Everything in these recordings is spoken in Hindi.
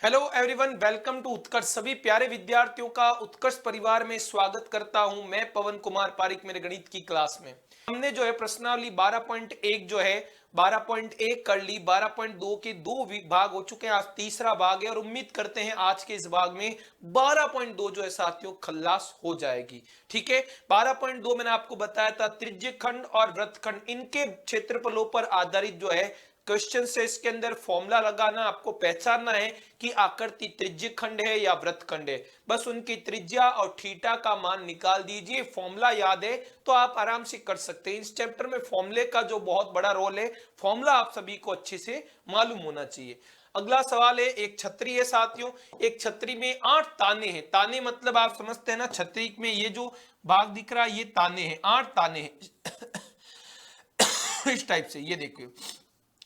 हेलो एवरीवन, वेलकम टू उत्कर्ष। सभी प्यारे विद्यार्थियों का उत्कर्ष परिवार में स्वागत करता हूं। मैं पवन कुमार पारिक, मेरे गणित की क्लास में हमने जो है प्रश्नावली 12.1 जो है 12.1 कर ली। 12.2 के दो भाग हो चुके हैं, आज तीसरा भाग है और उम्मीद करते हैं आज के इस भाग में 12.2 जो है साथियों खल्लास हो जाएगी। ठीक है, 12.2 मैंने आपको बताया था त्रिज्य खंड और वृत्तखंड इनके क्षेत्रफलों पर आधारित जो है क्वेश्चन से इसके अंदर फॉर्मूला लगाना, आपको पहचानना है कि आकृति त्रिज्य खंड है या वृत्तखंड है। बस उनकी त्रिज्या और थीटा का मान निकाल दीजिए, फॉर्मूला याद है तो आप आराम से कर सकते हैं। इस चैप्टर में फॉर्मूले का जो बहुत बड़ा रोल है, फॉर्मूला आप सभी को अच्छे से मालूम होना चाहिए। अगला सवाल है, एक छतरी है साथियों। एक छतरी में 8 ताने हैं। ताने मतलब आप समझते हैं ना, छतरी में ये जो भाग दिख रहा है ये ताने हैं, 8 ताने हैं इस टाइप से। ये देखिए,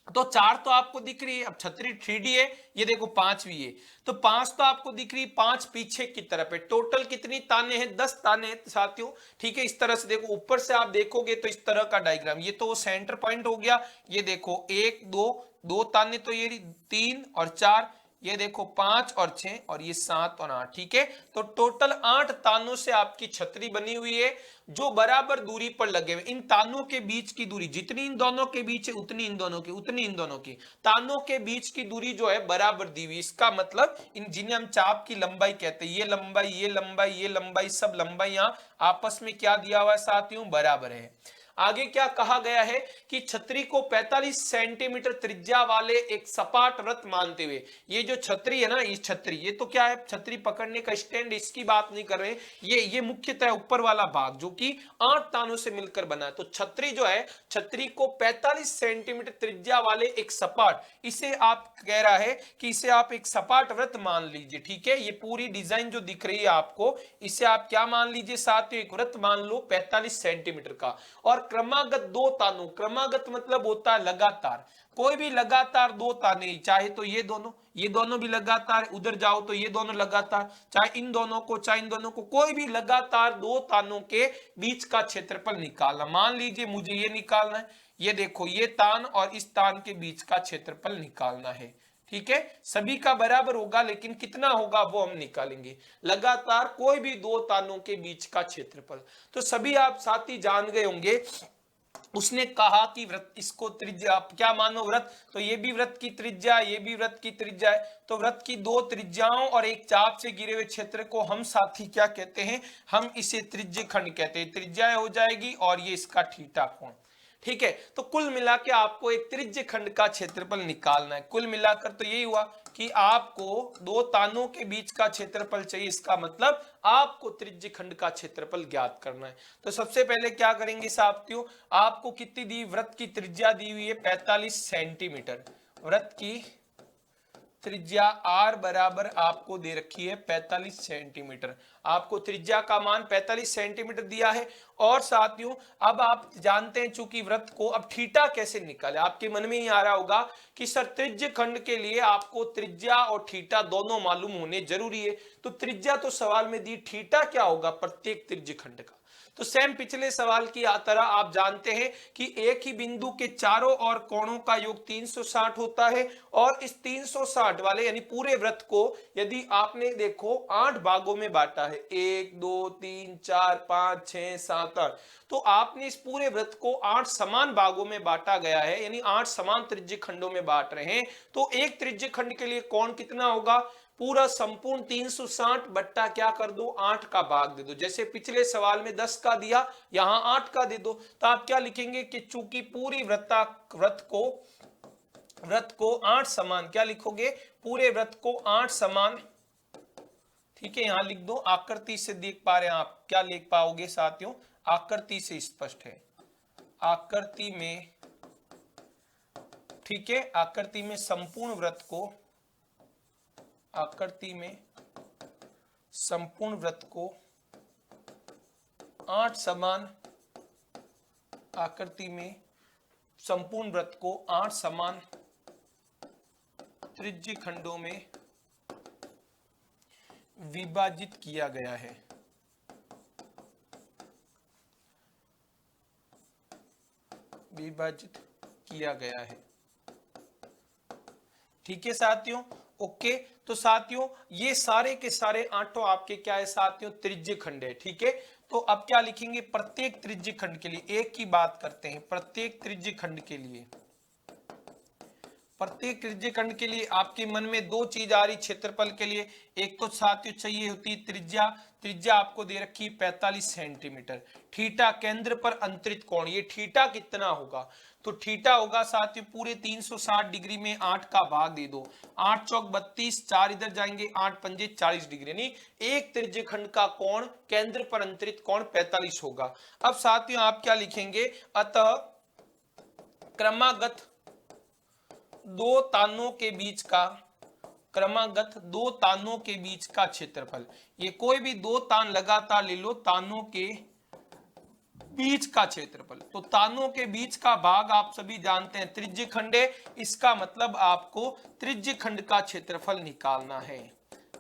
तो 4 तो आपको दिख रही है। अब छतरी 3D है, ये देखो 5 भी है, तो 5 तो आपको दिख रही है, 5 पीछे की तरफ है। टोटल कितनी ताने हैं? 10 ताने हैं साथियों। ठीक है, इस तरह से देखो, ऊपर से आप देखोगे तो इस तरह का डायग्राम, ये तो सेंटर पॉइंट हो गया। ये देखो 1 2 दो ताने, तो ये 3 और 4, ये देखो 5 और 6 और ये 7 और 8। ठीक है, तो टोटल 8 तानों से आपकी छतरी बनी हुई है जो बराबर दूरी पर लगे हुए। इन तानों के बीच की दूरी जितनी इन दोनों के बीच है उतनी इन दोनों की, उतनी इन दोनों की। तानों के बीच की दूरी जो है बराबर दी हुई। इसका मतलब इन जिन्हें हम चाप की लंबाई कहते हैं, ये लंबाई ये लंबाई ये लंबाई, सब लंबाइयां आपस में क्या दिया हुआ है साथियों? बराबर है। आगे क्या कहा गया है कि छतरी को 45 सेंटीमीटर त्रिज्या वाले एक सपाट वृत्त मानते हुए, ये जो छतरी है ना, ये छतरी, ये तो क्या है? छतरी पकड़ने का स्टैंड, इसकी बात नहीं कर रहे। ये मुख्यतः ऊपर वाला भाग जो कि 8 तानों से मिलकर बना है। तो छतरी जो है, छतरी को 45 सेंटीमीटर त्रिज्या वाले एक सपाट, इसे आप कह रहा है कि इसे आप एक सपाट वृत्त मान लीजिए। ठीक है, ये पूरी डिजाइन जो दिख रही है आपको, इसे आप क्या मान लीजिए साथियों? एक वृत्त मान लो 45 सेंटीमीटर का। और क्रमागत दो तानों, क्रमागत मतलब होता है लगातार, कोई भी लगातार दो ताने, चाहे तो ये दोनों भी लगातार, उधर जाओ तो ये दोनों लगातार, चाहे इन दोनों को चाहे इन दोनों को, कोई भी लगातार दो तानों के बीच का क्षेत्रफल निकालना। मान लीजिए मुझे ये निकालना है, ये देखो ये तान और इस तान के बीच का क्षेत्रफल निकालना है। ठीक है, सभी का बराबर होगा लेकिन कितना होगा वो हम निकालेंगे। लगातार कोई भी दो तानों के बीच का क्षेत्रफल। तो सभी आप साथी जान गए होंगे, उसने कहा कि वृत्त, इसको त्रिज्या क्या मानो? वृत्त, तो ये भी वृत्त की त्रिज्या, ये भी वृत्त की त्रिज्या है। तो वृत्त की दो त्रिज्याओं और एक चाप से घिरे हुए क्षेत्र को हम साथी क्या कहते हैं? हम इसे त्रिज्य खंड कहते हैं। त्रिज्या हो जाएगी और ये इसका थीटा कोण। ठीक है, तो कुल मिला के आपको एक त्रिज्य खंड का क्षेत्रफल निकालना है। कुल मिलाकर तो यही हुआ कि आपको दो तानों के बीच का क्षेत्रफल चाहिए। इसका मतलब आपको त्रिज्य खंड का क्षेत्रफल ज्ञात करना है। तो सबसे पहले क्या करेंगे साथियों? आपको कितनी दी? वृत्त की त्रिज्या दी हुई है 45 सेंटीमीटर। वृत्त की त्रिज्या r बराबर आपको दे रखी है 45 सेंटीमीटर। आपको त्रिज्या का मान 45 सेंटीमीटर दिया है। और साथियों अब आप जानते हैं, चूंकि वृत्त को अब थीटा कैसे निकाले, आपके मन में ही आ रहा होगा कि सर त्रिज्य खंड के लिए आपको त्रिज्या और थीटा दोनों मालूम होने जरूरी है। तो त्रिज्या तो सवाल में दी, थीटा क्या होगा प्रत्येक त्रिज्य खंड का? तो सेम पिछले सवाल की तरह आप जानते हैं कि एक ही बिंदु के चारों ओर कोणों का योग 360 होता है। और इस 360 वाले यानी पूरे वृत्त को यदि आपने देखो 8 भागों में बांटा है, 1 2 3 4 5 6 7 8, तो आपने इस पूरे वृत्त को 8 समान भागों में बांटा गया है, यानी 8 समान त्रिज्य खंडों में बांट रहे हैं। तो एक त्रिज्य खंड के लिए कोण कितना होगा? पूरा संपूर्ण 360 बट्टा क्या कर दो? 8 का भाग दे दो। जैसे पिछले सवाल में 10 का दिया, यहां 8 का दे दो। तो आप क्या लिखेंगे कि चूंकि पूरी वृत्त को 8 समान, क्या लिखोगे? पूरे वृत्त को 8 समान, ठीक है, यहां लिख दो। आकृति से देख पा रहे हैं आप, क्या लिख पाओगे साथियों? आकृति से स्पष्ट है, आकृति में, ठीक है, आकृति में संपूर्ण वृत्त को, आकृति में संपूर्ण वृत्त को 8 समान, आकृति में संपूर्ण वृत्त को 8 समान त्रिज्य खंडों में विभाजित किया गया है। विभाजित किया गया है। ठीक है साथियों, ओके। तो साथियों ये सारे के सारे आठों आपके क्या है साथियों, त्रिज्य खंड है, ठीक है। तो अब क्या लिखेंगे, प्रत्येक त्रिज्य खंड के लिए एक की बात करते हैं, प्रत्येक त्रिज्य खंड के लिए, प्रत्येक त्रिज्य खंड के लिए आपके मन में दो चीज आ रही क्षेत्रफल के लिए, एक तो साथियों चाहिए होती त्रिज्या, त्रिज्या आपको दे रखी 45 सेंटीमीटर, थीटा केंद्र पर अंतरित कोण, ये थीटा कितना होगा, तो थीटा होगा साथियों पूरे 360 डिग्री में 8 का भाग दे दो, 8 चौक 32, 4 इधर जाएंगे, 8 पंजे 40 डिग्री, यानी एक त्रिज्य खंड का कोण केंद्र पर अंतरित कोण 45 होगा। अब साथियों आप क्या लिखेंगे, अतः क्रमागत दो तानों के बीच का, क्रमागत दो तानों के बीच का क्षेत्रफल, ये कोई भी दो तान लगातार ले लो, तानों के बीच का क्षेत्रफल, तो तानों के बीच का भाग आप सभी जानते हैं त्रिज्य खंड है, इसका मतलब आपको त्रिज्य खंड का क्षेत्रफल निकालना है,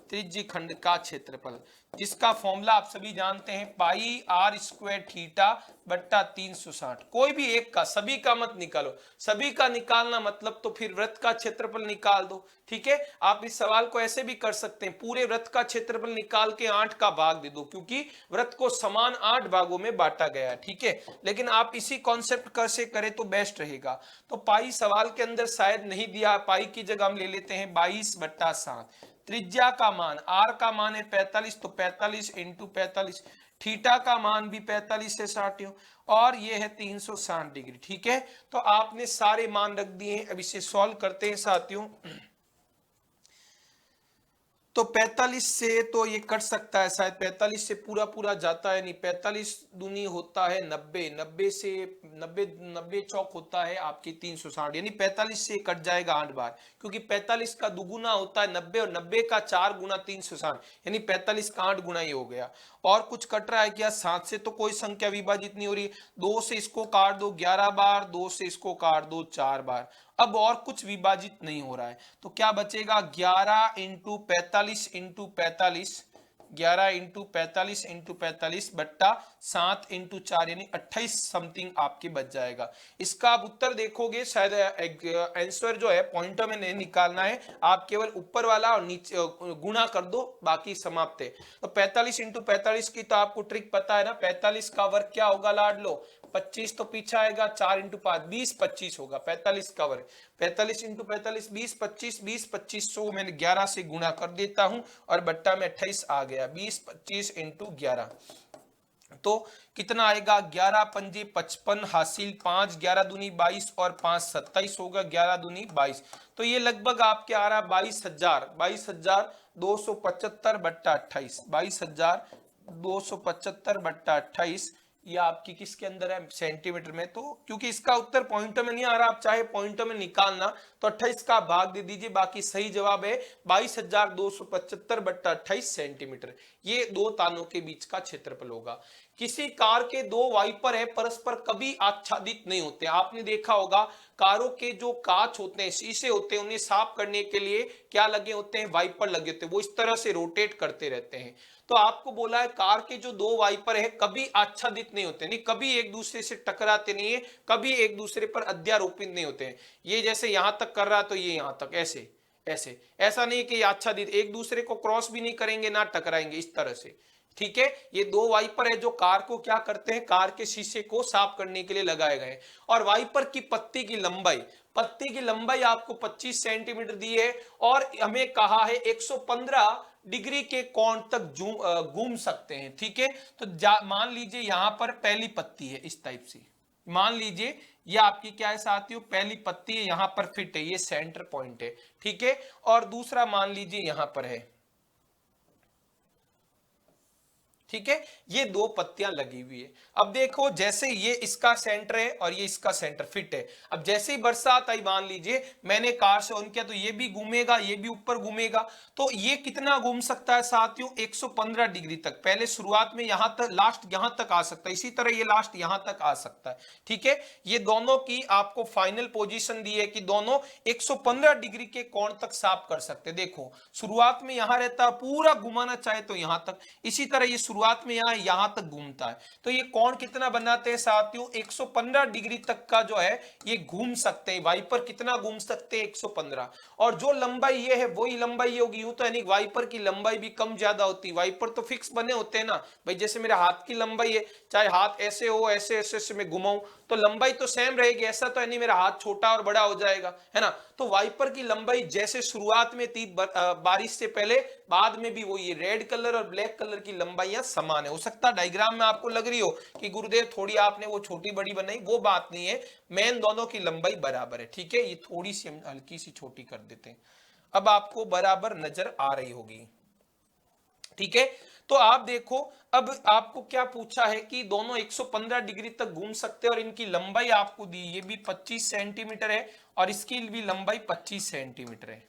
त्रिज्य खंड का क्षेत्रफल, जिसका फॉर्मूला आप सभी जानते हैं पाई आर स्क्वायर थीटा बट्टा 360, कोई भी एक का, सभी का मत निकालो, सभी का निकालना मतलब तो फिर वृत्त का क्षेत्रफल निकाल दो, ठीक है। आप इस सवाल को ऐसे भी कर सकते हैं, पूरे वृत्त का क्षेत्रफल निकाल के 8 का भाग दे दो, क्योंकि वृत्त को समान 8 भागों में बांटा गया है, ठीक है। लेकिन आप इसी कॉन्सेप्ट कैसे करें तो बेस्ट रहेगा, तो पाई सवाल के अंदर शायद नहीं दिया, पाई की जगह हम ले लेते हैं 22/7, त्रिज्या का मान, आर का मान है 45, तो 45 इंटू 45, थीटा का मान भी 45 है साथियों, और ये है 360 डिग्री, ठीक है। तो आपने सारे मान रख दिए हैं, अब इसे सॉल्व करते हैं साथियों। तो 45 से तो ये कट सकता है शायद, 45 से पूरा पूरा जाता है नहीं, 45 दूनी होता है 90, 90 से 90 चौक होता है आपकी 360, यानी 45 से कट जाएगा 8 बार, क्योंकि 45 का दुगुना होता है 90 और 90 का 4 गुना 360, यानी 45 का 8 गुना ही हो गया। और कुछ कट रहा है क्या, 7 से तो कोई संख्या विभाजित नहीं हो रही, 2 से इसको काट दो 11 बार, 2 से इसको काट दो 4 बार, अब और कुछ विभाजित नहीं हो रहा है, तो क्या बचेगा 11 इंटू 45 इंटू 45, 11 इंटू 45 इंटू 45 बट्टा 7 इंटू 4, यानी 28 समथिंग आपके बच जाएगा। इसका आप उत्तर देखोगे शायद आंसर जो है पॉइंटर में नहीं निकालना है, आप केवल ऊपर वाला और नीचे गुणा कर दो, बाकी समाप्त है। तो 45 इंटू 45 की तो आपको ट्रिक पता है ना, 45 का वर्ग क्या होगा लाडलो, 25 तो पीछे आएगा, 4 इंटू 5 20 25 होगा 45 का वर्ग, 45 इंटू 45 20 25 20 25 100 मैंने 11 से गुणा कर देता हूं और बट्टा में 28 आ गया, 20 25 इंटू 11, तो कितना आएगा 11 पंजे 55 हासिल 5, 11 दूनी 22 और 5 27 होगा, 11 दूनी 22, तो ये लगभग आपके आ रहा 22,275 बट्टा 28, 22,275 बट्टा 28, ये आपकी किसके अंदर है सेंटीमीटर में। तो क्योंकि इसका उत्तर पॉइंटर में नहीं आ रहा, आप चाहे पॉइंटर में निकालना तो 28 का भाग दे दीजिए, बाकी सही जवाब है 22,275 बट्टा 28 सेंटीमीटर, ये दो तानों के बीच का क्षेत्रफल होगा। किसी कार के दो वाइपर है परस्पर कभी आच्छादित नहीं होते, आपने देखा होगा कारों के जो कांच होते हैं शीशे होते हैं उन्हें साफ करने के लिए क्या लगे होते हैं, वाइपर लगे होते हैं, वो इस तरह से रोटेट करते रहते हैं। तो आपको बोला है कार के जो दो वाइपर है कभी आच्छादित नहीं होते, नहीं कभी एक दूसरे से टकराते नहीं है, कभी एक दूसरे पर अध्यारोपित नहीं होते हैं, ये जैसे यहां तक कर रहा तो ये यहां तक ऐसे ऐसे, ऐसा नहीं कि आच्छादित एक दूसरे को क्रॉस भी नहीं करेंगे ना टकराएंगे, इस तरह से, ठीक है। ये दो वाइपर है जो कार को क्या करते हैं, कार के शीशे को साफ करने के लिए लगाए गए। और वाइपर की पत्ती की लंबाई, पत्ती की लंबाई आपको 25 सेंटीमीटर दी है और हमें कहा है 115 डिग्री के कोण तक घूम सकते हैं, ठीक है। तो मान लीजिए यहां पर पहली पत्ती है इस टाइप से, मान लीजिए ये आपकी क्या है साथियों, पहली पत्ती है, यहां पर फिट है, ये सेंटर पॉइंट है, ठीक है। और दूसरा मान लीजिए यहां पर है, ठीक है, ये दो पत्तियां लगी हुई है। अब देखो जैसे ये इसका सेंटर है और ये इसका सेंटर फिट है, अब जैसे ही बरसात आई मान लीजिए मैंने कार से ऑन किया तो ये भी घूमेगा, ये भी ऊपर घूमेगा, तो ये कितना घूम सकता है साथियों 115 डिग्री तक, पहले शुरुआत में यहां तक लास्ट यहां तक आ सकता है, इसी तरह ये लास्ट यहां तक आ सकता है, ठीक है। ये दोनों की आपको फाइनल पोजीशन दी है कि दोनों 115 डिग्री के कोण तक साफ कर सकते। देखो शुरुआत में यहां रहता, पूरा घुमाना चाहे तो यहां तक, इसी तरह ये शुरुआत शुरुआत में यहां तक घूमता है। तो ये कोण कितना बनाते हैं साथियों, 115 डिग्री तक का जो है ये घूम सकते हैं। वाइपर कितना घूम सकते हैं, 115। और जो लंबाई ये है वही लंबाई होगी, यूं तो यानी वाइपर की लंबाई भी कम ज्यादा होती है। वाइपर तो फिक्स बने होते हैं ना भाई, जैसे मेरे हाथ की लंबाई है, चाहे हाथ ऐसे हो ऐसे ऐसे ऐसे मैं घुमाऊं तो लंबाई तो सेम रहेगी, ऐसा तो नहीं मेरा हाथ छोटा और बड़ा हो जाएगा, है ना। तो वाइपर की लंबाई जैसे शुरुआत में थी बारिश से पहले, बाद में भी वही है। रेड कलर और ब्लैक कलर की लंबाइयां समान है। हो सकता है डायग्राम में आपको लग रही हो कि गुरुदेव थोड़ी आपने वो छोटी बड़ी बनाई, वो बात नहीं है, मेन दोनों की लंबाई बराबर है। ठीक है, ये थोड़ी सी हम हल्की सी छोटी कर देते हैं, अब आपको बराबर नजर आ रही होगी। ठीक है, तो आप देखो अब आपको क्या पूछा है कि दोनों 115 डिग्री तक घूम सकते हैं और इनकी लंबाई आपको दी, ये भी 25 सेंटीमीटर है और इसकी भी लंबाई 25 सेंटीमीटर है।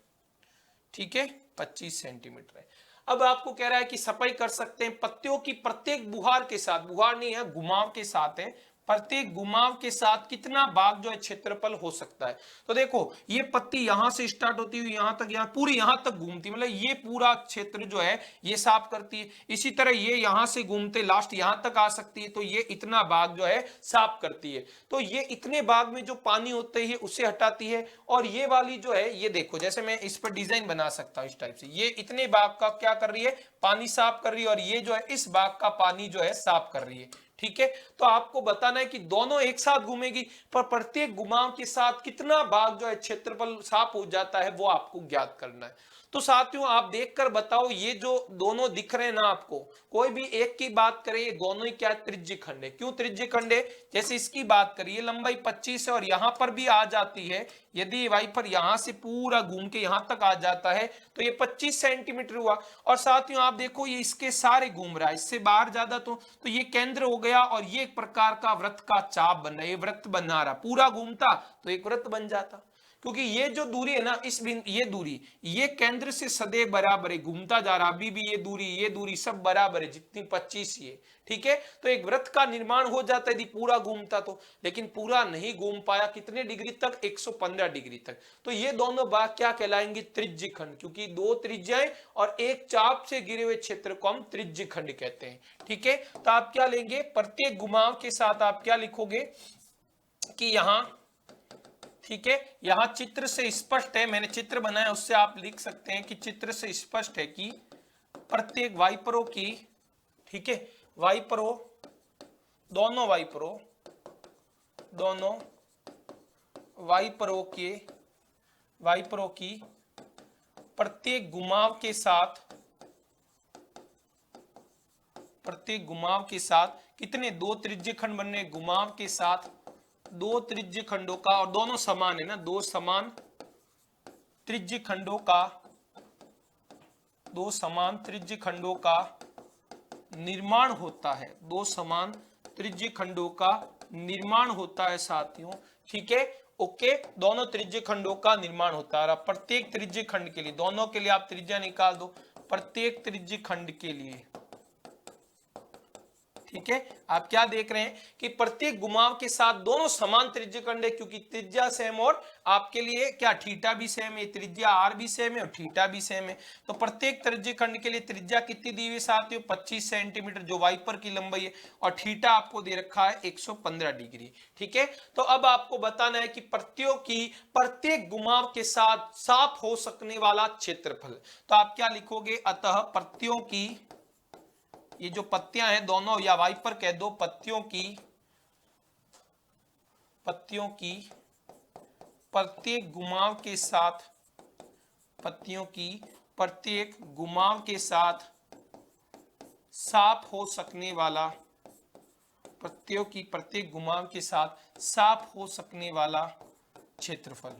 ठीक है, 25 सेंटीमीटर है। अब आपको कह रहा है कि सफाई कर सकते हैं पत्तियों की प्रत्येक बुहार के साथ, बुहार नहीं है घुमाव के साथ है, प्रत्येक घुमाव के साथ कितना भाग जो है क्षेत्रफल हो सकता है। तो देखो ये पत्ती यहां से स्टार्ट होती हुई यहां तक, यहां पूरी यहां तक घूमती, मतलब ये पूरा क्षेत्र जो है ये साफ करती है। इसी तरह ये यहां से घूमते लास्ट यहां तक आ सकती है, तो ये इतना भाग जो है साफ करती है। तो ये इतने भाग में जो पानी होते हैं उसे हटाती है। और ये वाली जो है ये देखो, जैसे मैं इस पर डिजाइन बना सकता हूं इस टाइप से, ये इतने भाग का क्या कर रही है, पानी साफ कर रही है, और ये जो है इस भाग का पानी जो है साफ कर रही है। ठीक है, तो आपको बताना है कि दोनों एक साथ घूमेगी, पर प्रत्येक घुमाव के साथ कितना भाग जो है क्षेत्रफल साफ हो जाता है वो आपको ज्ञात करना है। तो साथियों आप देखकर बताओ, ये जो दोनों दिख रहे हैं ना आपको, कोई भी एक की बात करें, ये दोनों ही क्या त्रिज्य खंड है। क्यों त्रिज्य खंड है, जैसे इसकी बात करिए लंबाई 25 है और यहां पर भी आ जाती है, यदि वाइपर यहां से पूरा घूम के यहां तक आ जाता है तो ये 25 सेंटीमीटर हुआ। और साथियों आप देखो ये इसके सारे घूम रहा है, इससे बाहर ज्यादा तो ये केंद्र हो गया और ये एक प्रकार का वृत्त का चाप बन रहा है, ये वृत्त बना रहा, पूरा घूमता तो एक वृत्त बन जाता। क्योंकि ये जो दूरी है ना, इस ये दूरी ये केंद्र से सदैव बराबर है, घूमता जा रहा, अभी भी ये दूरी सब बराबर है, जितनी 25 ही है। ठीक है, तो एक वृत्त का निर्माण हो जाता है यदि पूरा घूमता तो, लेकिन पूरा नहीं घूम पाया, कितने डिग्री तक, 115 डिग्री तक। तो ये दोनों भाग क्या कहलाएंगे, त्रिज्य खंड, क्योंकि दो त्रिज्याएं और एक चाप से घिरे हुए क्षेत्र को हम त्रिज्य खंड कहते हैं। ठीक है, तो आप क्या लेंगे, प्रत्येक घुमाव के साथ आप क्या लिखोगे कि यहां, ठीक है, यहां चित्र से स्पष्ट है, मैंने चित्र बनाया उससे आप लिख सकते हैं कि चित्र से स्पष्ट है कि प्रत्येक वाइपरों की, ठीक है, वाइपरों, दोनों वाइपरों की प्रत्येक घुमाव के साथ कितने, दो त्रिज्य खंड बनने, घुमाव के साथ दो त्रिज्य खंडों का, और दोनों समान है ना, दो समान त्रिज्य खंडों का निर्माण होता है, दो समान त्रिज्य खंडों का निर्माण होता है साथियों। ठीक है, ओके, दोनों त्रिज्य खंडों का निर्माण होता है। प्रत्येक त्रिज्य खंड के लिए, दोनों के लिए आप त्रिज्या निकाल दो, प्रत्येक त्रिज्य खंड के लिए। ठीक है, आप क्या देख रहे हैं कि प्रत्येक घुमाव के साथ दोनों समान त्रिज्य खंड है, क्योंकि त्रिज्या सेम और आपके लिए क्या थीटा भी सेम है, त्रिज्या आर भी सेम है और थीटा भी सेम है। तो प्रत्येक त्रिज्य खंड के लिए त्रिज्या कितनी दी हुई साथियों, 25 सेंटीमीटर जो वाइपर की लंबाई है, और थीटा आपको दे रखा है 115 डिग्री। ठीक है, तो अब आपको बताना है कि पत्तियों की प्रत्येक घुमाव के साथ साफ हो सकने वाला क्षेत्रफल। तो आप क्या लिखोगे, अतः पत्तियों की, ये जो पत्तियां हैं दोनों, या वाइपर कह दो, पत्तियों की प्रत्येक घुमाव के साथ साफ हो सकने वाला, पत्तियों की प्रत्येक घुमाव के साथ साफ हो सकने वाला क्षेत्रफल,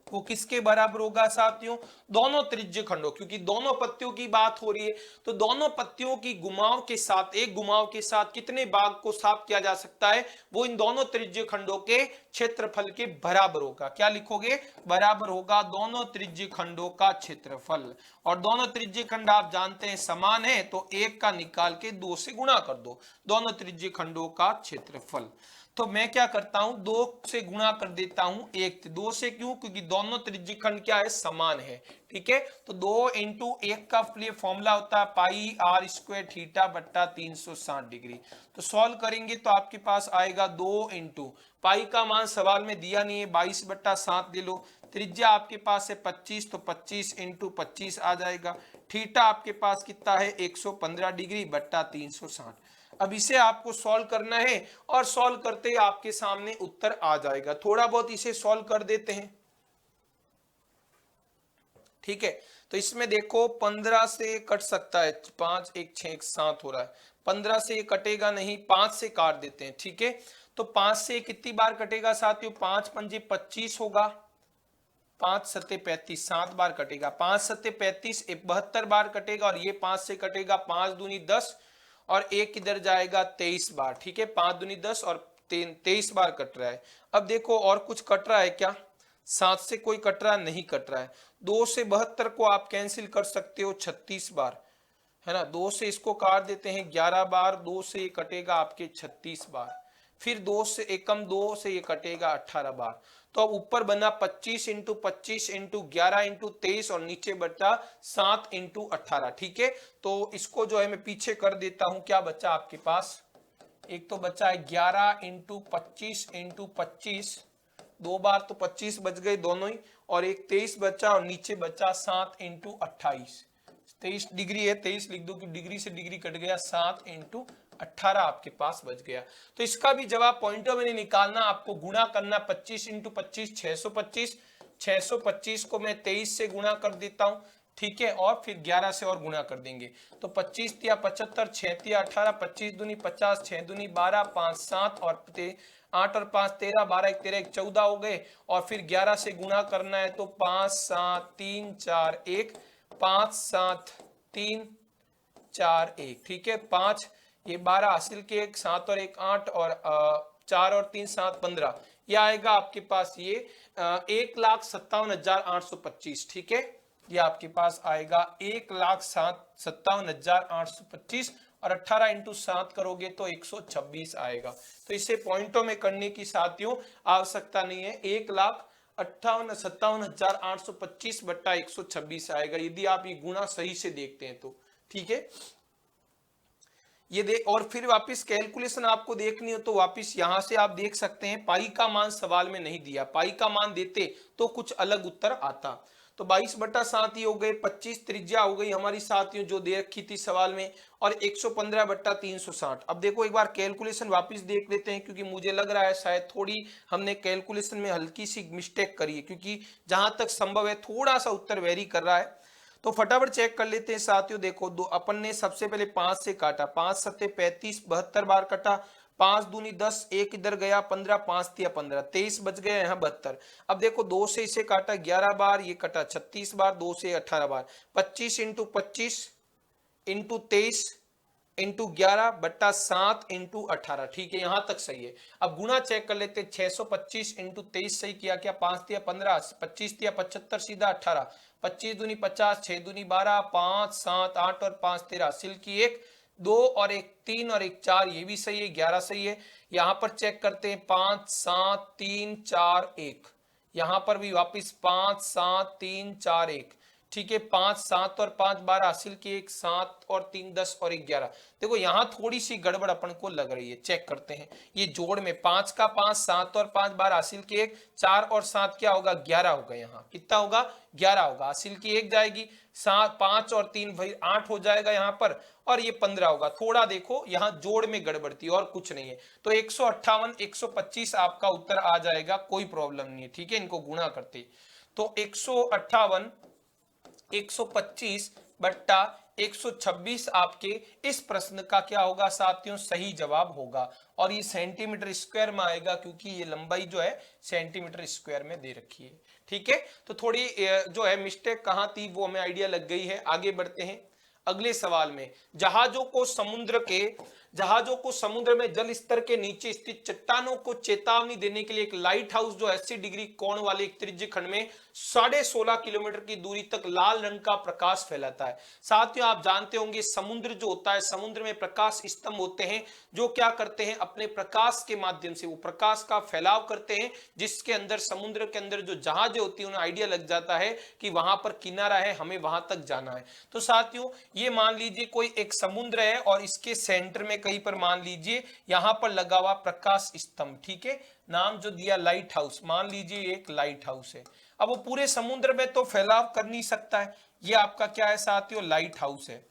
वो किसके बराबर होगा साथियों, दोनों त्रिज्य खंडों, क्योंकि दोनों पत्तियों की बात हो रही है, तो दोनों पत्तियों की घुमाव के साथ, एक घुमाव के साथ कितने भाग को साफ किया जा सकता है, वो इन दोनों त्रिज्य खंडों के क्षेत्रफल के बराबर होगा। क्या लिखोगे? बराबर होगा दोनों त्रिज्यीय खंडों का क्षेत्रफल। और दोनों त्रिज्यीय खंड आप जानते हैं समान है, तो एक का निकाल के 2 से गुणा कर दो, दोनों त्रिज्यीय खंडों का क्षेत्रफल। तो मैं क्या करता हूं, 2 से गुणा कर देता हूं 1 से। 2 से क्यों? क्योंकि दोनों त्रिज्यीय खंड क्या है? समान है। ठीक है, तो 2 इंटू 1 का फॉर्मूला होता है पाई आर स्क्वायर थीटा बट्टा 360 डिग्री। तो सॉल्व करेंगे तो आपके पास आएगा 2 इंटू पाई का मान सवाल में दिया नहीं है, 22/7 ले लो। त्रिज्या आपके पास है 25, तो 25 इंटू 25 आ जाएगा। थीटा आपके पास कितना है? 115 डिग्री बट्टा 360। अब इसे आपको सॉल्व करना है और सॉल्व करते ही आपके सामने उत्तर आ जाएगा। थोड़ा बहुत इसे सॉल्व कर देते हैं। ठीक है, तो इसमें देखो 15 से कट सकता है, 5 1 6 1 7 हो रहा है। 15 से ये कटेगा नहीं, 5 से काट देते हैं। ठीक है, तो 5 से कितनी बार कटेगा साथियों? 5 पंजे 25 होगा, 5 सत्ते 35, 7 बार कटेगा। 5 सत्ते 35, 72 बार कटेगा। और ये 5 से कटेगा, 5 दूनी 10 और एक किधर जाएगा? 23 बार। ठीक है, 5 दूनी 10 और 23 बार कट रहा है। अब देखो और कुछ कट रहा है क्या? 7 से कोई कट रहा नहीं, कट रहा है। 2 से 72 को आप कैंसिल कर सकते हो 36 बार, है ना। 2 से इसको काट देते हैं 11 बार, 2 से ये कटेगा आपके 36 बार। फिर 2 से एकम 2 से ये कटेगा 18 बार। तो अब ऊपर बना 25 इंटू 25 इंटू 11 इंटू 23 और नीचे बचा 7 इंटू 18। ठीक है, तो इसको जो है मैं पीछे कर देता हूं। क्या बचा आपके पास? एक तो बचा है 11 इंटू 25 इंटू 25, 2 बार तो 25 बच गए दोनों ही, और एक 23 बचा और नीचे बचा 7 इंटू 28। 23 डिग्री है, 23 लिख दो कि डिग्री से डिग्री कट गया, 7 इंटू 18 आपके पास बच गया। तो इसका भी जवाब पॉइंटों में नहीं निकालना, आपको गुणा करना। 25 इंटू 25 625, 625 को मैं 23 से गुणा कर देता हूं। ठीक है, और फिर 11 से और गुणा कर देंगे। तो 25 तिया 75, 6 तिया 18, 25 दूनी 50, 6 दूनी 12, 5 7 और 8 और 5 13, 12 1 13 1 14 हो गए। और फिर 11 से गुणा करना है, तो 5 7 3 4 1, 5 7 3 4 1। ठीक है, 5 ये 12 हासिल के 1, 7 और 1 8 और 4 और 3 7 15। ये आएगा आपके पास ये 1,57,825। ठीक है, ये आपके पास आएगा 1,57,825 और 18 इंटू 7 करोगे तो 126 आएगा। तो इसे पॉइंटों में करने की साथियों आवश्यकता नहीं है। 1,57,825 बट्टा 126 आएगा यदि आप ये गुणा सही से देखते हैं तो। ठीक है, ये देख, और फिर वापस कैलकुलेशन आपको देखनी हो तो वापस यहां से आप देख सकते हैं। पाई का मान सवाल में नहीं दिया, पाई का मान देते तो कुछ अलग उत्तर आता। तो 22/7 ही हो गए, 25 त्रिज्या हो गई हमारी साथियों जो दे रखी थी सवाल में, और 115/360। अब देखो एक बार कैलकुलेशन वापस देख लेते हैं, क्योंकि मुझे लग रहा है शायद थोड़ी हमने कैलकुलेशन में हल्की सी मिस्टेक करी है, क्योंकि जहां तक संभव है थोड़ा सा उत्तर वेरी कर रहा है। तो फटाफट चेक कर लेते हैं साथियों। देखो दो अपन ने सबसे पहले 5 से काटा, 5 सत्ते 35, 72 बार कटा। 5 दूनी 10, एक इधर गया 15, 5 तिया 15, 23 बच गया यहाँ 72। अब देखो 2 से इसे काटा 11 बार, ये कटा 36 बार, 2 से 18 बार। 25 इंटू 25 इंटू 23 इंटू 11 बट्टा 7 इंटू 18। ठीक है, यहां तक सही है। अब गुणा चेक कर लेते हैं। 625 इंटू 23 सही किया क्या? 5 तिया 15, 25 तिया 75 सीधा 18, 25 दूनी 50, 6 दूनी 12, 5 7 8 और 5 13 हासिल की 1 2 और 1 3 और 1 4, ये भी सही है, 11 सही है। यहां पर चेक करते हैं 5 7 3 4 1, यहां पर भी वापिस 5 7 3 4 1। ठीक है, 5 7 और 5 12 हासिल की 1, 7 और 3 10 और 1 11। देखो यहां थोड़ी सी गड़बड़ अपन को लग रही है, चेक करते हैं। ये जोड़ में 5 का 5, 7 और 5 12 हासिल की 1, 4 और 7 क्या होगा? 11 होगा। यहाँ कितना होगा? 11 होगा। हासिल की 1 जाएगी, 7 5 और 3 भाई 8 हो जाएगा यहाँ पर, और ये 15 होगा। थोड़ा देखो यहाँ जोड़ में गड़बड़ थी और कुछ नहीं है। तो 158 125 आपका उत्तर आ जाएगा, कोई प्रॉब्लम नहीं है। ठीक है, इनको गुणा करते तो 158 125 बट्टा 126 आपके इस प्रश्न का क्या होगा साथियों? सही जवाब होगा। और ये सेंटीमीटर स्क्वायर में आएगा, क्योंकि ये लंबाई जो है सेंटीमीटर स्क्वायर में दे रखी है। ठीक है, तो थोड़ी जो है मिस्टेक कहां थी वो हमें आइडिया लग गई है। आगे बढ़ते हैं अगले सवाल में। जहाजों को समुद्र के जहाजों को समुद्र में जल स्तर के नीचे स्थित चट्टानों को चेतावनी देने के लिए एक लाइट हाउस जो 80 डिग्री कोण वाले एक त्रिज्य खंड में 16.5 किलोमीटर की दूरी तक लाल रंग का प्रकाश फैलाता है। साथियों आप जानते होंगे समुद्र जो होता है, समुद्र में प्रकाश स्तंभ होते हैं जो क्या करते हैं, अपने प्रकाश के माध्यम से वो प्रकाश का फैलाव करते हैं, जिसके अंदर समुद्र के अंदर जो जहाजें होती है उन्हें आइडिया लग जाता है कि वहां पर किनारा है, हमें वहां तक जाना है। तो साथियों ये मान लीजिए कोई एक समुद्र है और इसके सेंटर में कहीं पर मान लीजिए यहां पर लगा हुआ प्रकाश स्तंभ, ठीक है, नाम जो दिया लाइट हाउस, मान लीजिए एक लाइट हाउस है। अब वो पूरे समुद्र में तो फैलाव कर नहीं सकता है, ये आपका क्या है साथियों, लाइट हाउस है,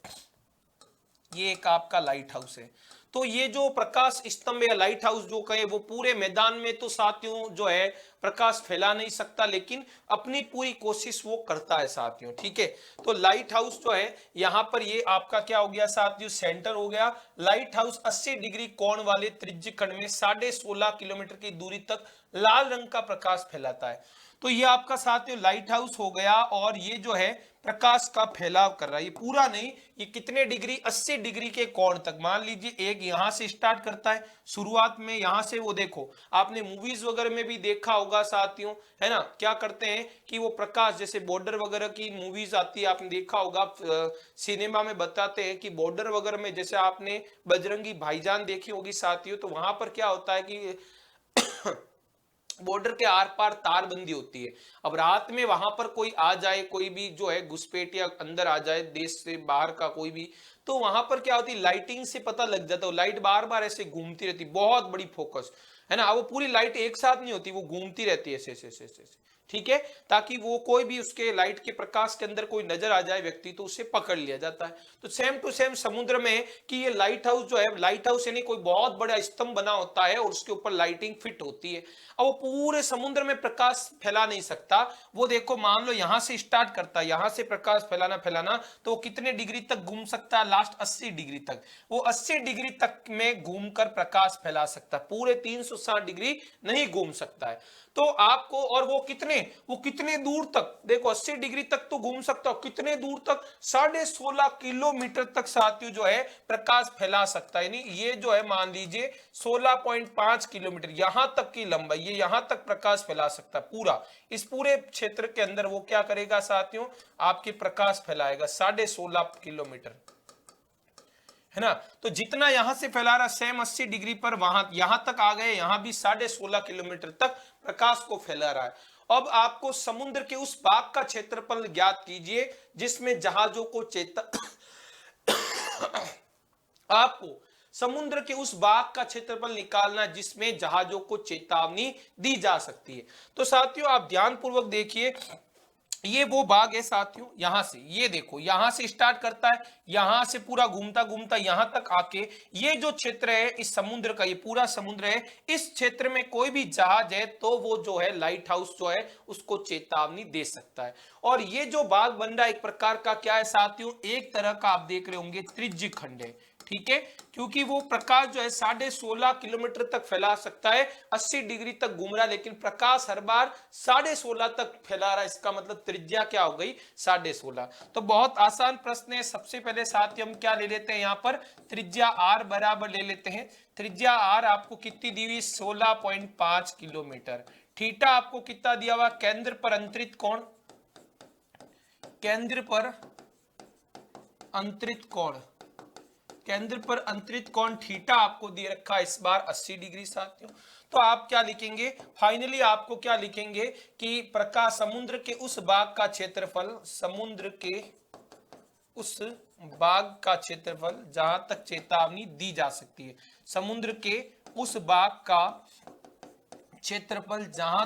ये एक आपका लाइट हाउस है। तो ये जो प्रकाश स्तंभ या लाइट हाउस जो कहे वो पूरे मैदान में तो साथियों जो है प्रकाश फैला नहीं सकता, लेकिन अपनी पूरी कोशिश वो करता है साथियों, ठीक है। तो लाइट हाउस जो है यहां पर ये आपका क्या हो गया साथियों, सेंटर हो गया। लाइट हाउस 80 डिग्री कोण वाले त्रिज्य खंड में 16.5 किलोमीटर की दूरी तक लाल रंग का प्रकाश फैलाता है। तो ये आपका साथियों लाइट हाउस हो गया, और ये जो है प्रकाश का फैलाव कर रहा है, ये पूरा नहीं, ये कितने डिग्री, 80 डिग्री के कोण तक। मान लीजिए एक यहां से स्टार्ट करता है शुरुआत में, यहां से वो देखो आपने मूवीज वगैरह में भी देखा होगा साथियों, है ना, क्या करते हैं कि वो प्रकाश, जैसे बॉर्डर वगैरह की मूवीज आती है, आपने देखा होगा सिनेमा में बताते हैं कि बॉर्डर वगैरह में, जैसे आपने बजरंगी भाईजान देखी होगी साथियों, तो वहां पर क्या होता है कि बॉर्डर के आर पार तारबंदी होती है। अब रात में वहां पर कोई आ जाए, कोई भी जो है घुसपैठ या अंदर आ जाए देश से बाहर का कोई भी, तो वहां पर क्या होती है, लाइटिंग से पता लग जाता है, लाइट बार बार ऐसे घूमती रहती, बहुत बड़ी फोकस है ना, वो पूरी लाइट एक साथ नहीं होती, वो घूमती रहती है ऐसे ऐसे ऐसे ऐसे, ठीक है, ताकि वो कोई भी उसके लाइट के प्रकाश के अंदर कोई नजर आ जाए व्यक्ति तो उसे पकड़ लिया जाता है। तो सेम टू सेम समुद्र में कि ये लाइट हाउस जो है, लाइट हाउस यानी कोई बहुत बड़ा स्तंभ बना होता है और उसके ऊपर लाइटिंग फिट होती है। अब वो पूरे समुद्र में प्रकाश फैला नहीं सकता, वो देखो मान लो यहां से स्टार्ट करता है, यहां से प्रकाश फैलाना फैलाना, तो वो कितने डिग्री तक घूम सकता है, लास्ट 80 डिग्री तक, वो 80 डिग्री तक में घूमकर प्रकाश फैला सकता है, पूरे 360 डिग्री नहीं घूम सकता है। तो आपको, और वो कितने दूर तक, देखो 80 डिग्री तक तो घूम सकता हो, कितने दूर तक, 16.5 किलोमीटर तक साथियों जो है प्रकाश फैला सकता है। यानी ये जो है मान लीजिए 16.5 किलोमीटर यहां तक की लंबाई, ये यहां तक प्रकाश फैला सकता है पूरा, इस पूरे क्षेत्र के अंदर वो क्या करेगा साथियों, आपके प्रकाश फैलाएगा 16.5 किलोमीटर, है ना। तो जितना यहां से फैला रहा सेम 80 डिग्री पर वहां यहां तक आ गए, यहां भी 16.5 किलोमीटर तक प्रकाश को फैला रहा है। अब आपको समुद्र के उस भाग का क्षेत्रफल ज्ञात कीजिए जिसमें जहाजों को आपको समुद्र के उस भाग का क्षेत्रफल निकालना जिसमें जहाजों को चेतावनी दी जा सकती है। तो साथियों आप ध्यान पूर्वक देखिए, ये वो भाग है साथियों, यहां से ये देखो, यहां से स्टार्ट करता है, यहां से पूरा घूमता घूमता यहां तक आके ये जो क्षेत्र है इस समुद्र का, ये पूरा समुद्र है, इस क्षेत्र में कोई भी जहाज है तो वो जो है लाइट हाउस जो है उसको चेतावनी दे सकता है। और ये जो भाग बन रहा है एक प्रकार का क्या है साथियों, एक तरह का आप देख रहे होंगे त्रिज्य खंड है, ठीक है, क्योंकि वो प्रकाश जो है 16.5 किलोमीटर तक फैला सकता है, 80 डिग्री तक घूम रहा है, लेकिन प्रकाश हर बार 16.5 तक फैला रहा है, इसका मतलब त्रिज्या क्या हो गई 16.5। तो बहुत आसान प्रश्न है। सबसे पहले साथ ही हम क्या ले लेते हैं, यहाँ पर त्रिज्या r बराबर ले लेते हैं। त्रिज्या r आपको कितनी दी हुई, 16.5 किलोमीटर। थीटा आपको कितना दिया हुआ, केंद्र पर अंतरित कोण, केंद्र पर अंतरित कोण, केंद्र पर अंतरित कोण थीटा आपको दे रखा है इस बार 80 डिग्री साथियों। तो आप क्या लिखेंगे, फाइनली आपको क्या लिखेंगे कि प्रकाश समुद्र के उस भाग का क्षेत्रफल, समुद्र के उस भाग का क्षेत्रफल जहां तक चेतावनी दी जा सकती है, समुद्र के उस भाग का क्षेत्रफल जहां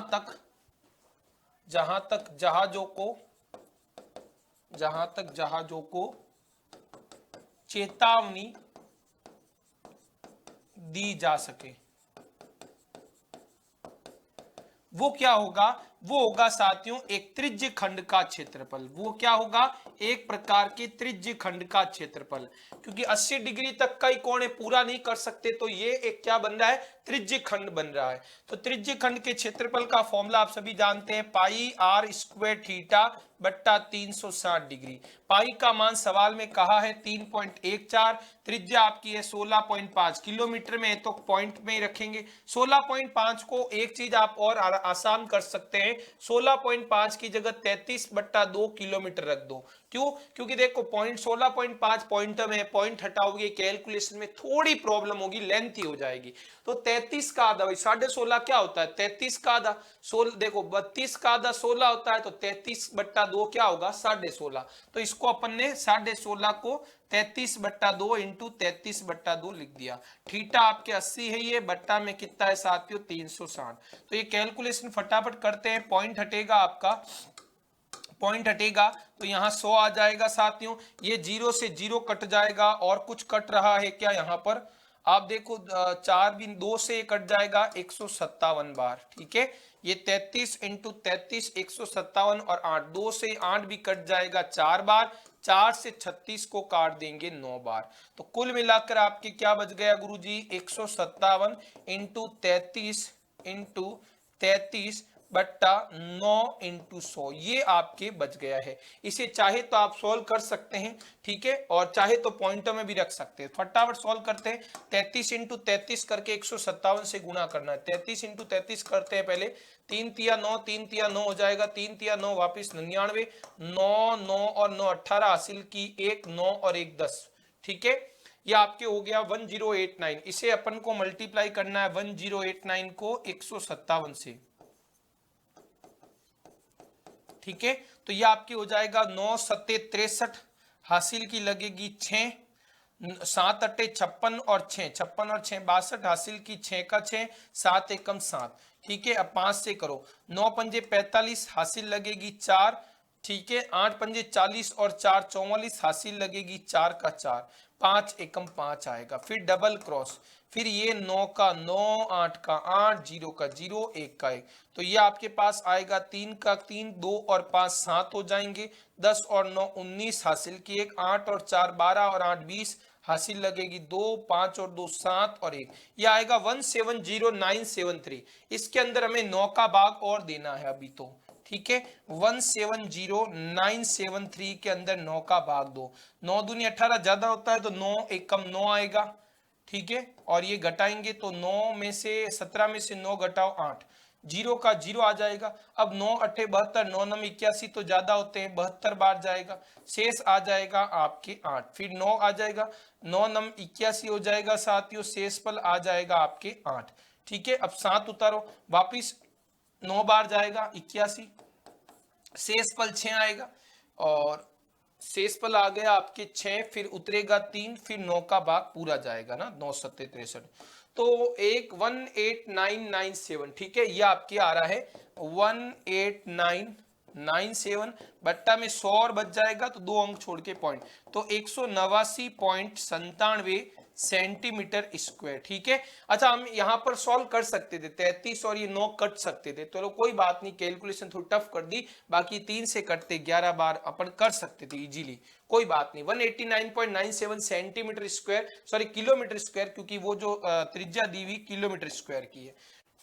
तक जहाजों को चेतावनी दी जा सके, वो क्या होगा, वो होगा साथियों एक त्रिज्य खंड का क्षेत्रफल। वो क्या होगा, एक प्रकार के त्रिज्य खंड का क्षेत्रफल, क्योंकि 80 डिग्री तक का ही कोण है, पूरा नहीं कर सकते, तो ये एक क्या बन रहा है, त्रिज्य खंड बन रहा है। तो त्रिज्य खंड के क्षेत्रफल का फॉर्मूला आप सभी जानते हैं, पाई आर स्क्वायर थीटा बट्टा 360 डिग्री। पाई का मान सवाल में कहा है 3.14, त्रिज्या आपकी है 16.5, किलोमीटर में है तो पॉइंट में ही रखेंगे। 16.5 को एक चीज आप और आसान कर सकते हैं, 16.5 की जगह 33/2 किलोमीटर रख दो। क्यों? क्योंकि देखो पॉइंट 16.5 पॉइंट में, पॉइंट हटाओगे कैलकुलेशन में थोड़ी प्रॉब्लम होगी, लेंथी हो जाएगी। तो 33 का आधा, 16.5 क्या होता है, 33 का आधा 16, देखो 32 का आधा 16 होता है, तो 33/2 क्या होगा, 16.5। तो इसको अपन ने 16.5 को 33/2 इंटू 33/2 लिख दिया। थीटा आपके 80 है, ये बट्टा में कितना है साथियों, 360। तो ये कैलकुलेशन फटाफट करते हैं। पॉइंट हटेगा आपका, पॉइंट हटेगा तो यहाँ 100 आ जाएगा साथियों, ये 0 से 0 कट जाएगा, और कुछ कट रहा है क्या यहाँ पर, आप देखो 4 भी 2 से कट जाएगा, 157 बार। ठीक है, ये 33 इंटू 33 157, और 8 2 से 8 भी कट जाएगा 4 बार, 4 से 36 को काट देंगे 9 बार। तो कुल मिलाकर आपके क्या बच गया गुरुजी, 157 इंटू 33 बट्टा 9 इंटू 100, ये आपके बच गया है। इसे चाहे तो आप सॉल्व कर सकते हैं, ठीक है, और चाहे तो पॉइंटों में भी रख सकते हैं। फटाफट सॉल्व करते हैं। 33 इंटू 33 करके 157 से गुणा करना है। 33 इंटू 33 करते हैं पहले, 3 तिया 9, 3 तिया 9 हो जाएगा, 3 तिया 9 वापिस 99, 9 9 और 9 18 हासिल की, 1 9 और 1 10। ठीक है, ये आपके हो गया 1089। इसे अपन को मल्टीप्लाई करना है 1089 को 157 से। ठीक है, तो ये आपकी हो जाएगा 9 सत्ते 63, हासिल की लगेगी 6, 7 अट्टे 56 और 6, 56 और 6 62, हासिल की 6 का 6, 7 एकम 7। ठीक है, अब 5 से करो, 9 पंजे 45, हासिल लगेगी 4। ठीक है, 8 पंजे 40 और 4 44, हासिल लगेगी 4 का 4, 5 एकम 5 आएगा। फिर डबल क्रॉस, फिर ये 9 का 9, 8 का 8, 0 का 0, 1 का 1। तो ये आपके पास आएगा 3 का 3, 2 और 5 7 हो जाएंगे, 10 और 9 19, हासिल की 1, 8 और 4 12 और 8 20, हासिल लगेगी 2, 5 और 2 7 और 1। ये आएगा 170973। इसके अंदर हमें 9 का भाग और देना है अभी तो। ठीक है, 170973 के अंदर 9 का भाग दो। 9 दूनी 18 ज्यादा होता है तो 9 एकम 9 आएगा। ठीक है, और ये घटाएंगे तो 9 में से 17 में से 9 घटाओ 8, 0 का 0 आ जाएगा। अब 9 अट्ठे 72, 9 नम 81 तो ज्यादा होते हैं, 72 बार जाएगा, शेष आ जाएगा आपके 8। फिर 9 आ जाएगा, 9 नम 81 हो जाएगा साथियों, शेष पल आ जाएगा आपके 8। ठीक है, अब 7 उतारो, वापिस 9 बार जाएगा 81, शेष पल 6 आएगा, और शेष पल आ गया आपके 6, फिर उतरेगा 3, फिर 9 का भाग पूरा जाएगा ना, 9 सत्ते 63। तो 18997। ठीक है, ये आपके आ रहा है 18997, बट्टा में 100 और बच जाएगा तो 2 अंक छोड़ के पॉइंट, तो 189.97 सेंटीमीटर स्क्वायर। ठीक है, अच्छा हम यहां पर सॉल्व कर सकते थे, 33 और ये 9 कट सकते थे, तो कोई बात नहीं, कैलकुलेशन थोड़ी टफ कर दी, बाकी 3 से कटते 11 बार अपन कर सकते थे इजीली, कोई बात नहीं। 189.97 centimetre square, sorry kilometre square, क्योंकि वो जो त्रिज्या दी हुई किलोमीटर स्क्वायर की है।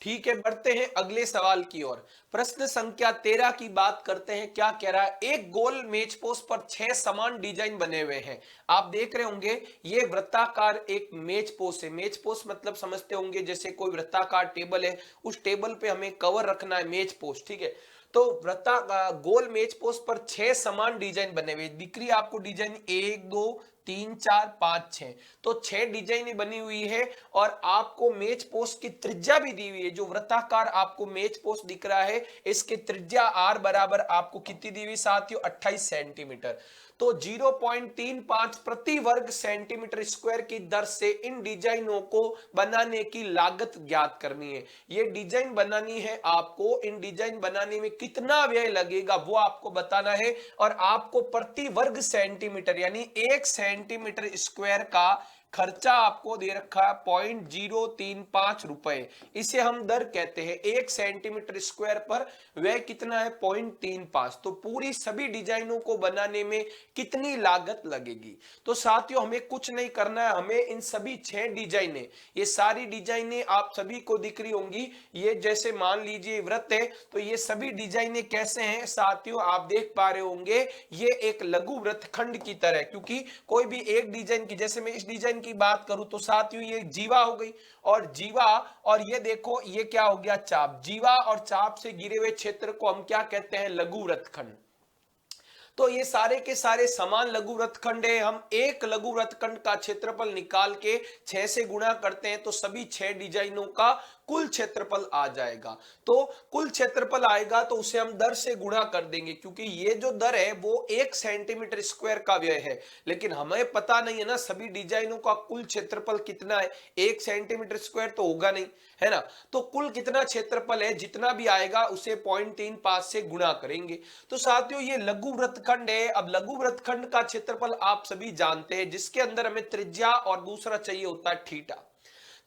ठीक है, बढ़ते हैं अगले सवाल की ओर। प्रश्न संख्या 13 की बात करते हैं। क्या कह रहा है, एक गोल मेज पोस्ट पर 6 समान डिजाइन बने हुए हैं। आप देख रहे होंगे ये वृत्ताकार एक मेज पोस्ट है। मेज पोस्ट मतलब समझते होंगे जैसे कोई वृत्ताकार टेबल है, उस टेबल पे हमें कवर रखना है मेज पोस्ट। ठीक है, तो गोल मेज पोस्ट पर 6 समान डिजाइन बने हुए दिख रही है आपको, डिजाइन 1 2 3 4 5 6, तो 6 डिजाइन बनी हुई है, और आपको मेज पोस्ट की त्रिज्या भी दी हुई है। जो वृत्ताकार आपको मेज पोस्ट दिख रहा है, इसकी त्रिज्या आर बराबर आपको कितनी दी हुई साथियों, 28 सेंटीमीटर। तो 0.35 प्रति वर्ग सेंटीमीटर स्क्वायर की दर से इन डिजाइनों को बनाने की लागत ज्ञात करनी है। ये डिजाइन बनानी है आपको, इन डिजाइन बनाने में कितना व्यय लगेगा वो आपको बताना है, और आपको प्रति वर्ग सेंटीमीटर यानी 1 सेंटीमीटर स्क्वायर का खर्चा आपको दे रखा है 0.035 रुपए, इसे हम दर कहते हैं। 1 सेंटीमीटर स्क्वायर पर वह कितना है 0.35। तो पूरी सभी डिजाइनों को बनाने में कितनी लागत लगेगी? तो साथियों हमें कुछ नहीं करना है, हमें इन सभी 6 डिजाइनें, ये सारी डिजाइनें आप सभी को दिख रही होंगी। ये जैसे मान लीजिए व्रत है, तो ये सभी डिजाइनें कैसे हैं साथियों, आप देख पा रहे होंगे ये एक लघु व्रत खंड की तरह। क्योंकि कोई भी एक डिजाइन की, जैसे मैं इस डिजाइन की बात करूं तो साथियों ये जीवा हो गई, और जीवा, और ये देखो ये क्या हो गया चाप। जीवा और चाप से घिरे हुए क्षेत्र को हम क्या कहते हैं? लघु व्रतखंड। तो ये सारे के सारे समान लघु व्रतखंड है। हम एक लघु व्रतखंड का क्षेत्रफल निकाल के 6 से गुणा करते हैं तो सभी 6 डिजाइनों का कुल क्षेत्रफल आ जाएगा। तो कुल क्षेत्रफल आएगा तो उसे हम दर से गुणा कर देंगे, क्योंकि ये जो दर है वो 1 सेंटीमीटर स्क्वायर का व्यय है, लेकिन हमें पता नहीं है ना सभी डिजाइनों का कुल क्षेत्रफल कितना है। 1 सेंटीमीटर स्क्वायर तो होगा नहीं, है ना। तो कुल कितना क्षेत्रफल है, जितना भी आएगा उसे 0.35 से गुणा करेंगे। तो साथियों ये लघु व्रतखंड है। अब लघु व्रतखंड का क्षेत्रफल आप सभी जानते हैं, जिसके अंदर हमें त्रिज्या और दूसरा चाहिए होता है थीटा।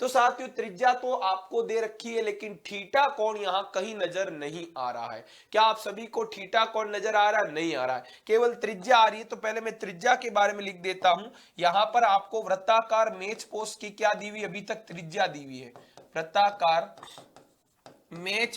तो साथियों त्रिज्या तो आपको दे रखी है, लेकिन थीटा कोण यहां कहीं नजर नहीं आ रहा है। क्या आप सभी को थीटा कोण नजर आ रहा है? नहीं आ रहा है, केवल त्रिज्या आ रही है। तो पहले मैं त्रिज्या के बारे में लिख देता हूं। यहां पर आपको वृत्ताकार मेज पोस्ट की क्या दी हुई, अभी तक त्रिज्या दी हुई है। वृत्ताकार मेज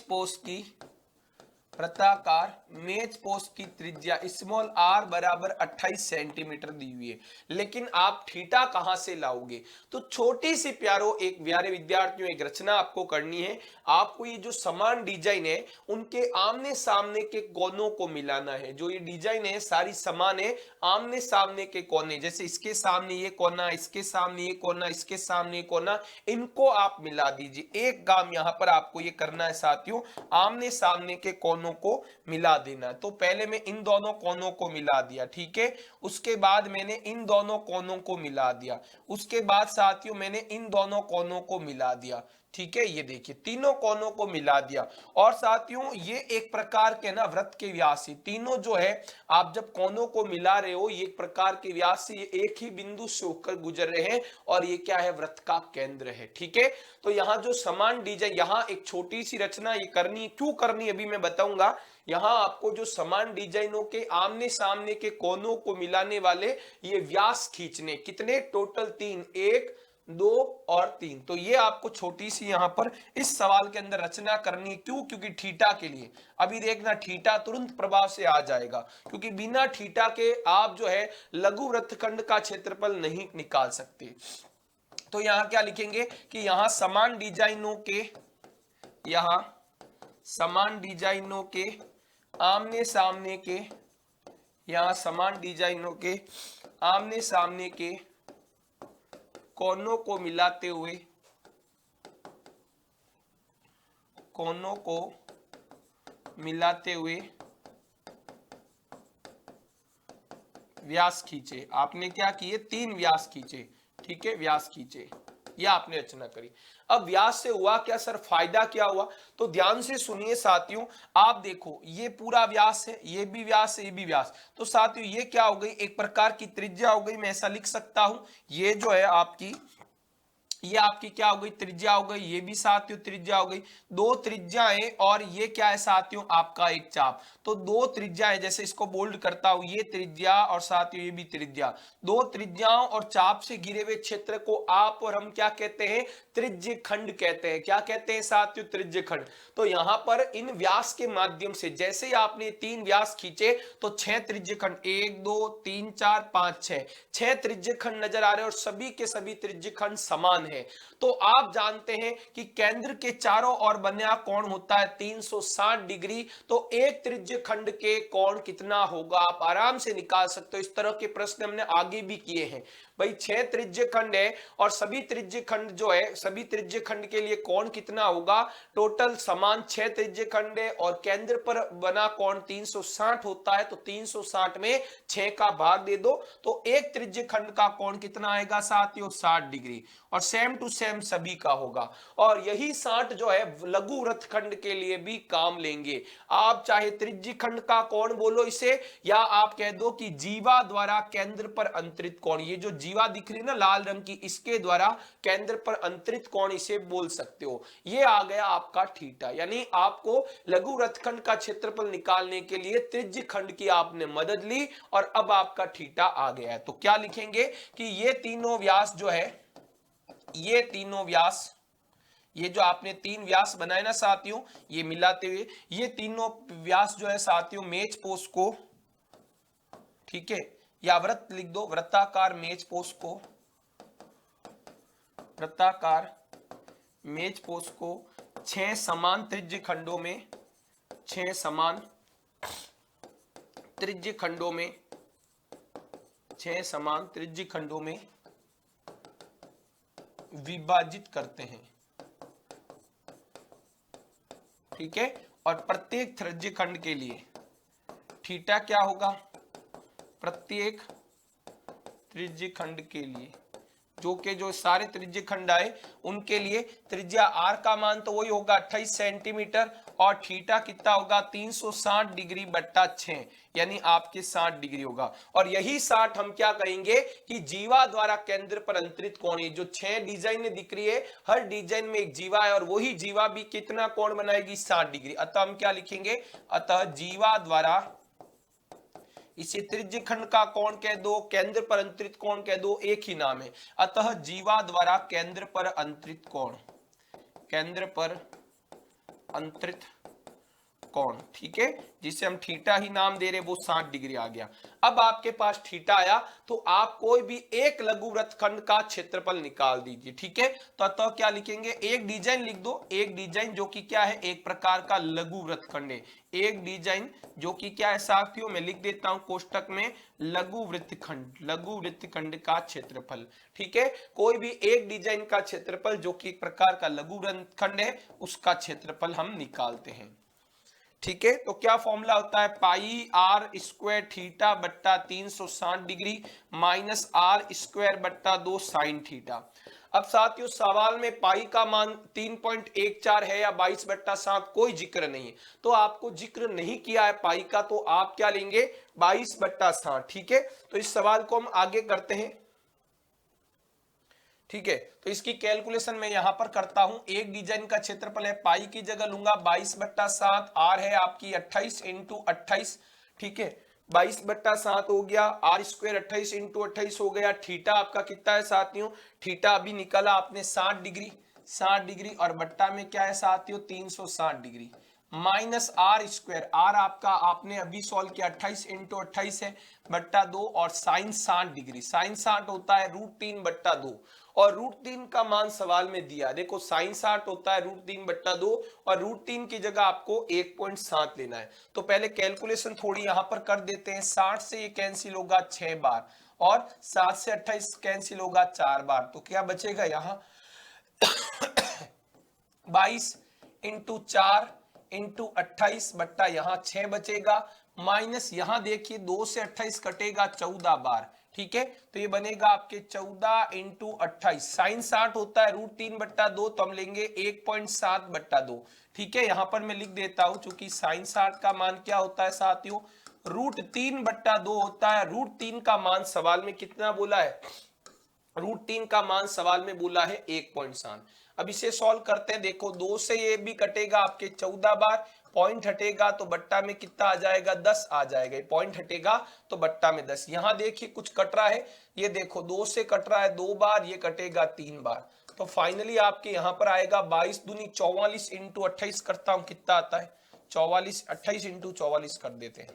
पोस्ट की त्रिज्या स्मॉल आर बराबर 28 सेंटीमीटर दी हुई है। लेकिन आप थीटा कहां से लाओगे? तो छोटी सी प्यारे विद्यार्थियों एक रचना आपको करनी है। आपको ये जो समान डिजाइन है उनके आमने सामने के कोनों को मिलाना है। जो ये डिजाइन है सारी समान है, आमने सामने के कोने, जैसे इसके सामने ये कोना, इसके सामने ये कोना, इसके सामने ये कोना, इनको आप मिला दीजिए। एक काम यहां पर आपको ये करना है साथियों, आमने सामने के कोनों को मिला देना। तो पहले मैं इन दोनों कोनों को मिला दिया, ठीक है। उसके बाद मैंने इन दोनों कोनों को मिला दिया। उसके बाद साथियों मैंने इन दोनों कोनों को मिला दिया, ठीक है। ये देखिए तीनों कोनों को मिला दिया। और साथियों ये एक प्रकार के ना व्रत के व्यास है। तीनों जो है आप जब कोनों को मिला रहे हो, ये एक प्रकार के व्यास से ये एक ही बिंदु से होकर गुजर रहे हैं, और ये क्या है? व्रत का केंद्र है, ठीक है। तो यहाँ जो समान डिजाइन, यहाँ एक छोटी सी रचना ये करनी, क्यों करनी अभी मैं बताऊंगा। यहाँ आपको जो समान डिजाइनों के आमने सामने के कोनों को मिलाने वाले ये व्यास खींचने, कितने? टोटल 3, 1, 2 और 3। तो ये आपको छोटी सी यहां पर इस सवाल के अंदर रचना करनी है। क्यों? क्योंकि थीटा के लिए। अभी देखना थीटा तुरंत प्रभाव से आ जाएगा, क्योंकि बिना थीटा के आप जो है लघु वृत्तखंड का क्षेत्रफल नहीं निकाल सकते। तो यहां क्या लिखेंगे कि यहां समान डिजाइनों के आमने सामने के, यहां समान डिजाइनों के आमने सामने के कोनों को मिलाते हुए व्यास खींचे। आपने क्या किए? 3 व्यास खींचे, ठीक है, व्यास खींचे, यह आपने रचना करी। अब व्यास से हुआ क्या सर, फायदा क्या हुआ? तो ध्यान से सुनिए साथियों, आप देखो ये पूरा व्यास है, ये भी व्यास है, ये भी व्यास। तो साथियों ये क्या हो गई? एक प्रकार की त्रिज्या हो गई। मैं ऐसा लिख सकता हूं, ये जो है आपकी, ये आपकी क्या हो गई? त्रिज्या हो गई। ये भी साथियों त्रिज्या हो गई। 2 त्रिज्याएं, और ये क्या है साथियों? आपका एक चाप। तो 2 त्रिज्याएं, जैसे इसको बोल्ड करता हूं, ये त्रिज्या और साथियों ये भी त्रिज्या। 2 त्रिज्याओं और चाप से घिरे हुए क्षेत्र को आप और हम क्या कहते हैं? त्रिज्य खंड कहते हैं। क्या कहते हैं साथियों? त्रिज्य खंड। तो यहां पर इन व्यास के माध्यम से जैसे ही आपने 3 व्यास खींचे तो 6 त्रिज्य खंड, 1 2 3 4 5 6 त्रिज्य खंड नजर आ रहे हैं, और सभी के सभी त्रिज्य खंड समान है। तो आप जानते हैं कि केंद्र के चारों ओर बना कोण होता है 360 डिग्री। तो एक त्रिज्य खंड के कोण कितना होगा आप आराम से निकाल सकते हो। इस तरह के प्रश्न हमने आगे भी किए हैं। भाई 6 त्रिज्य खंड है, और सभी त्रिज्य खंड जो है सभी त्रिज्य खंड के लिए कोण कितना होगा, टोटल समान 6 त्रिज्य खंड है और केंद्र पर बना कोण 360 होता है, तो 360 में 6 का भाग दे दो तो एक त्रिज्य खंड का कोण कितना आएगा साथियों, 60 डिग्री। और सेम टू सेम सभी का होगा। और यही 60 जो है लघु वृत्तखंड के लिए भी काम लेंगे। आप चाहे त्रिज्य खंड का कोण बोलो इसे, या आप कह दो कि जीवा द्वारा केंद्र पर अंतरित कोण, ये जो जीवा दिख रही है ना लाल रंग की, इसके द्वारा केंद्र पर अंतरित कोण इसे बोल सकते हो। ये आ गया आपका थीटा। यानी आपको लघु वृत्तखंड का क्षेत्रफल निकालने के लिए त्रिज्य खंड की आपने मदद ली और अब आपका थीटा आ गया है। तो क्या लिखेंगे कि ये तीनों व्यास जो है, ये तीनों व्यास, ये जो आपने 3 व्यास बनाए ना साथियों, ये मिलाते हुए ये तीनों व्यास जो है साथियों मेज पोस्ट को, ठीक है, या वृत्त लिख दो, वृत्ताकार मेज पोस्ट को, वृत्ताकार मेज पोस्ट को 6 समान त्रिज्य खंडों में, 6 समान त्रिज्य खंडों में, 6 समान त्रिज्य खंडों में विभाजित करते हैं, ठीक है। और प्रत्येक त्रिज्य खंड के लिए थीटा क्या होगा, प्रत्येक त्रिज्य खंड के लिए जो सारे त्रिज्य खंड आए उनके लिए त्रिज्या r का मान तो वही होगा 28 सेंटीमीटर और थीटा कितना होगा 360 डिग्री बट्टा 6, यानी आपके 60 डिग्री होगा। और यही 60 हम क्या कहेंगे कि जीवा द्वारा केंद्र पर अंतरित कोण, ये जो 6 डिजाइन में दिख रही है हर डिजाइन में एक जीवा है और वही जीवा भी कितना कोण बनाएगी 60 डिग्री। अतः हम क्या लिखेंगे, अतः जीवा द्वारा, इसे त्रिज्य खंड का कोण कह दो, केंद्र पर अंतरित कोण कह दो, एक ही नाम है। अतः जीवा द्वारा केंद्र पर अंतरित कोण, केंद्र पर अंतरित कोण, ठीक है, जिसे हम थीटा ही नाम दे रहे, वो 60 डिग्री आ गया। अब आपके पास थीटा आया तो आप कोई भी एक लघु वृत्तखंड का क्षेत्रफल निकाल दीजिए, ठीक है। तो क्या लिखेंगे, एक डिजाइन लिख दो, एक डिजाइन जो कि क्या है, एक प्रकार का लघु वृत्तखंड है, एक डिजाइन जो कि क्या है साथियों, मैं लिख देता हूं कोष्टक में लघु वृत्तखंड, लघु वृत्तखंड का क्षेत्रफल, ठीक है। कोई भी एक डिजाइन का क्षेत्रफल जो कि एक प्रकार का लघु वृत्तखंड है उसका क्षेत्रफल हम निकालते हैं, ठीक है। तो क्या फॉर्मूला होता है, पाई आर स्क्वायर थीटा बट्टा 360 डिग्री माइनस आर स्क्वायर बट्टा 2 साइन थीटा। अब साथियों सवाल में पाई का मान 3.14 है या 22/7 कोई जिक्र नहीं है, तो आपको जिक्र नहीं किया है पाई का, तो आप क्या लेंगे 22/60, ठीक है। तो इस सवाल को हम आगे करते हैं, ठीक है। तो इसकी कैलकुलेशन मैं यहां पर करता हूं, एक डिजाइन का क्षेत्रफल है, पाई की जगह लूंगा 22/7, आर है आपकी 28 × 28, ठीक है, 22/7 हो गया, आर स्क्वायर 28 × 28 हो गया। थीटा आपका कितना है साथियों, थीटा अभी निकाला आपने 60 डिग्री, 60 डिग्री और बट्टा में क्या है साथियों 360 degree minus R square, R आपका आपने अभी सॉल्व किया 28 × 28 है बट्टा 2 और साइन 60 डिग्री, साइन 60 होता है √3/2 और √3 का मान सवाल में दिया, देखो साइन 60 होता है √3/2 और √3 की जगह आपको 1.7 लेना है। तो पहले कैलकुलेशन थोड़ी यहां पर कर देते हैं, 60 से ये कैंसिल होगा 6 बार और 7 से 28 कैंसिल होगा 4 बार, तो क्या बचेगा यहाँ 22 × 4 × 28 बट्टा यहाँ 6 बचेगा, माइनस यहाँ देखिए 2 से 28 कटेगा 14 बार, ठीक है। तो ये बनेगा आपके 14 × 28, साइन 60 होता है √3/2, तो हम लेंगे 1.7/2, ठीक है। यहां पर मैं लिख देता हूं, चूंकि साइन 60 का मान क्या होता है साथियों √3/2 होता है। √3 का मान सवाल में कितना बोला है, √3 का मान सवाल में बोला है 1.7। अब इसे सॉल्व करते हैं, देखो 2 से ये भी कटेगा आपके 14 बार, पॉइंट हटेगा तो बट्टा में कितना आ जाएगा 10 आ जाएगा, पॉइंट हटेगा तो बट्टा में 10। यहां देखिए कुछ कट रहा है, ये देखो 2 से कट रहा है 2 बार, ये कटेगा 3 बार, तो फाइनली आपके यहां पर आएगा 22 दूनी 44 × 28 करता हूं, कितना आता है 44, 28 × 44 कर देते हैं,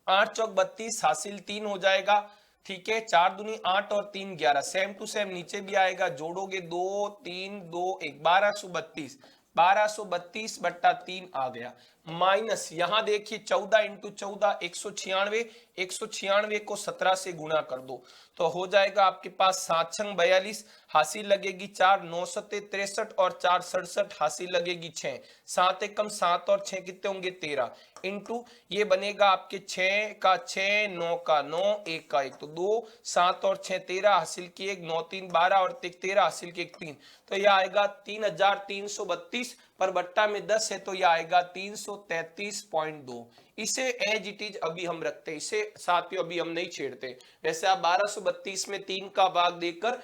8 चौक 32 हासिल 3 हो जाएगा, ठीक है। 4 दूनी 8 और 3 11, सेम टू सेम नीचे भी आएगा, जोड़ोगे 2 3 2 1 1232, 1232/3 आ गया, माइनस यहां देखिए 14 इंटू 14 196, 196 को 17 से गुणा कर दो तो हो जाएगा आपके पास 7 छंग 42, हासिल लगेगी 4, 9 सत्ते 63 और 4 67, हासिल लगेगी 6, 7 एकम 7 और 6 कितने होंगे 13 इंटू ये बनेगा आपके 6 का 6, 9 का 9, 1 का 1 तो 2, 7 और 6 13, हासिल की 1, 9 3 12 और 13, हासिल की 1 3 तो यह आएगा 3332 पर बट्टा में 10 है तो यह आएगा 333.2। इसे एज इट इज अभी हम रखते हैं, इसे साथियों अभी हम नहीं छेड़ते। वैसे आप 1232 में 3 का भाग देकर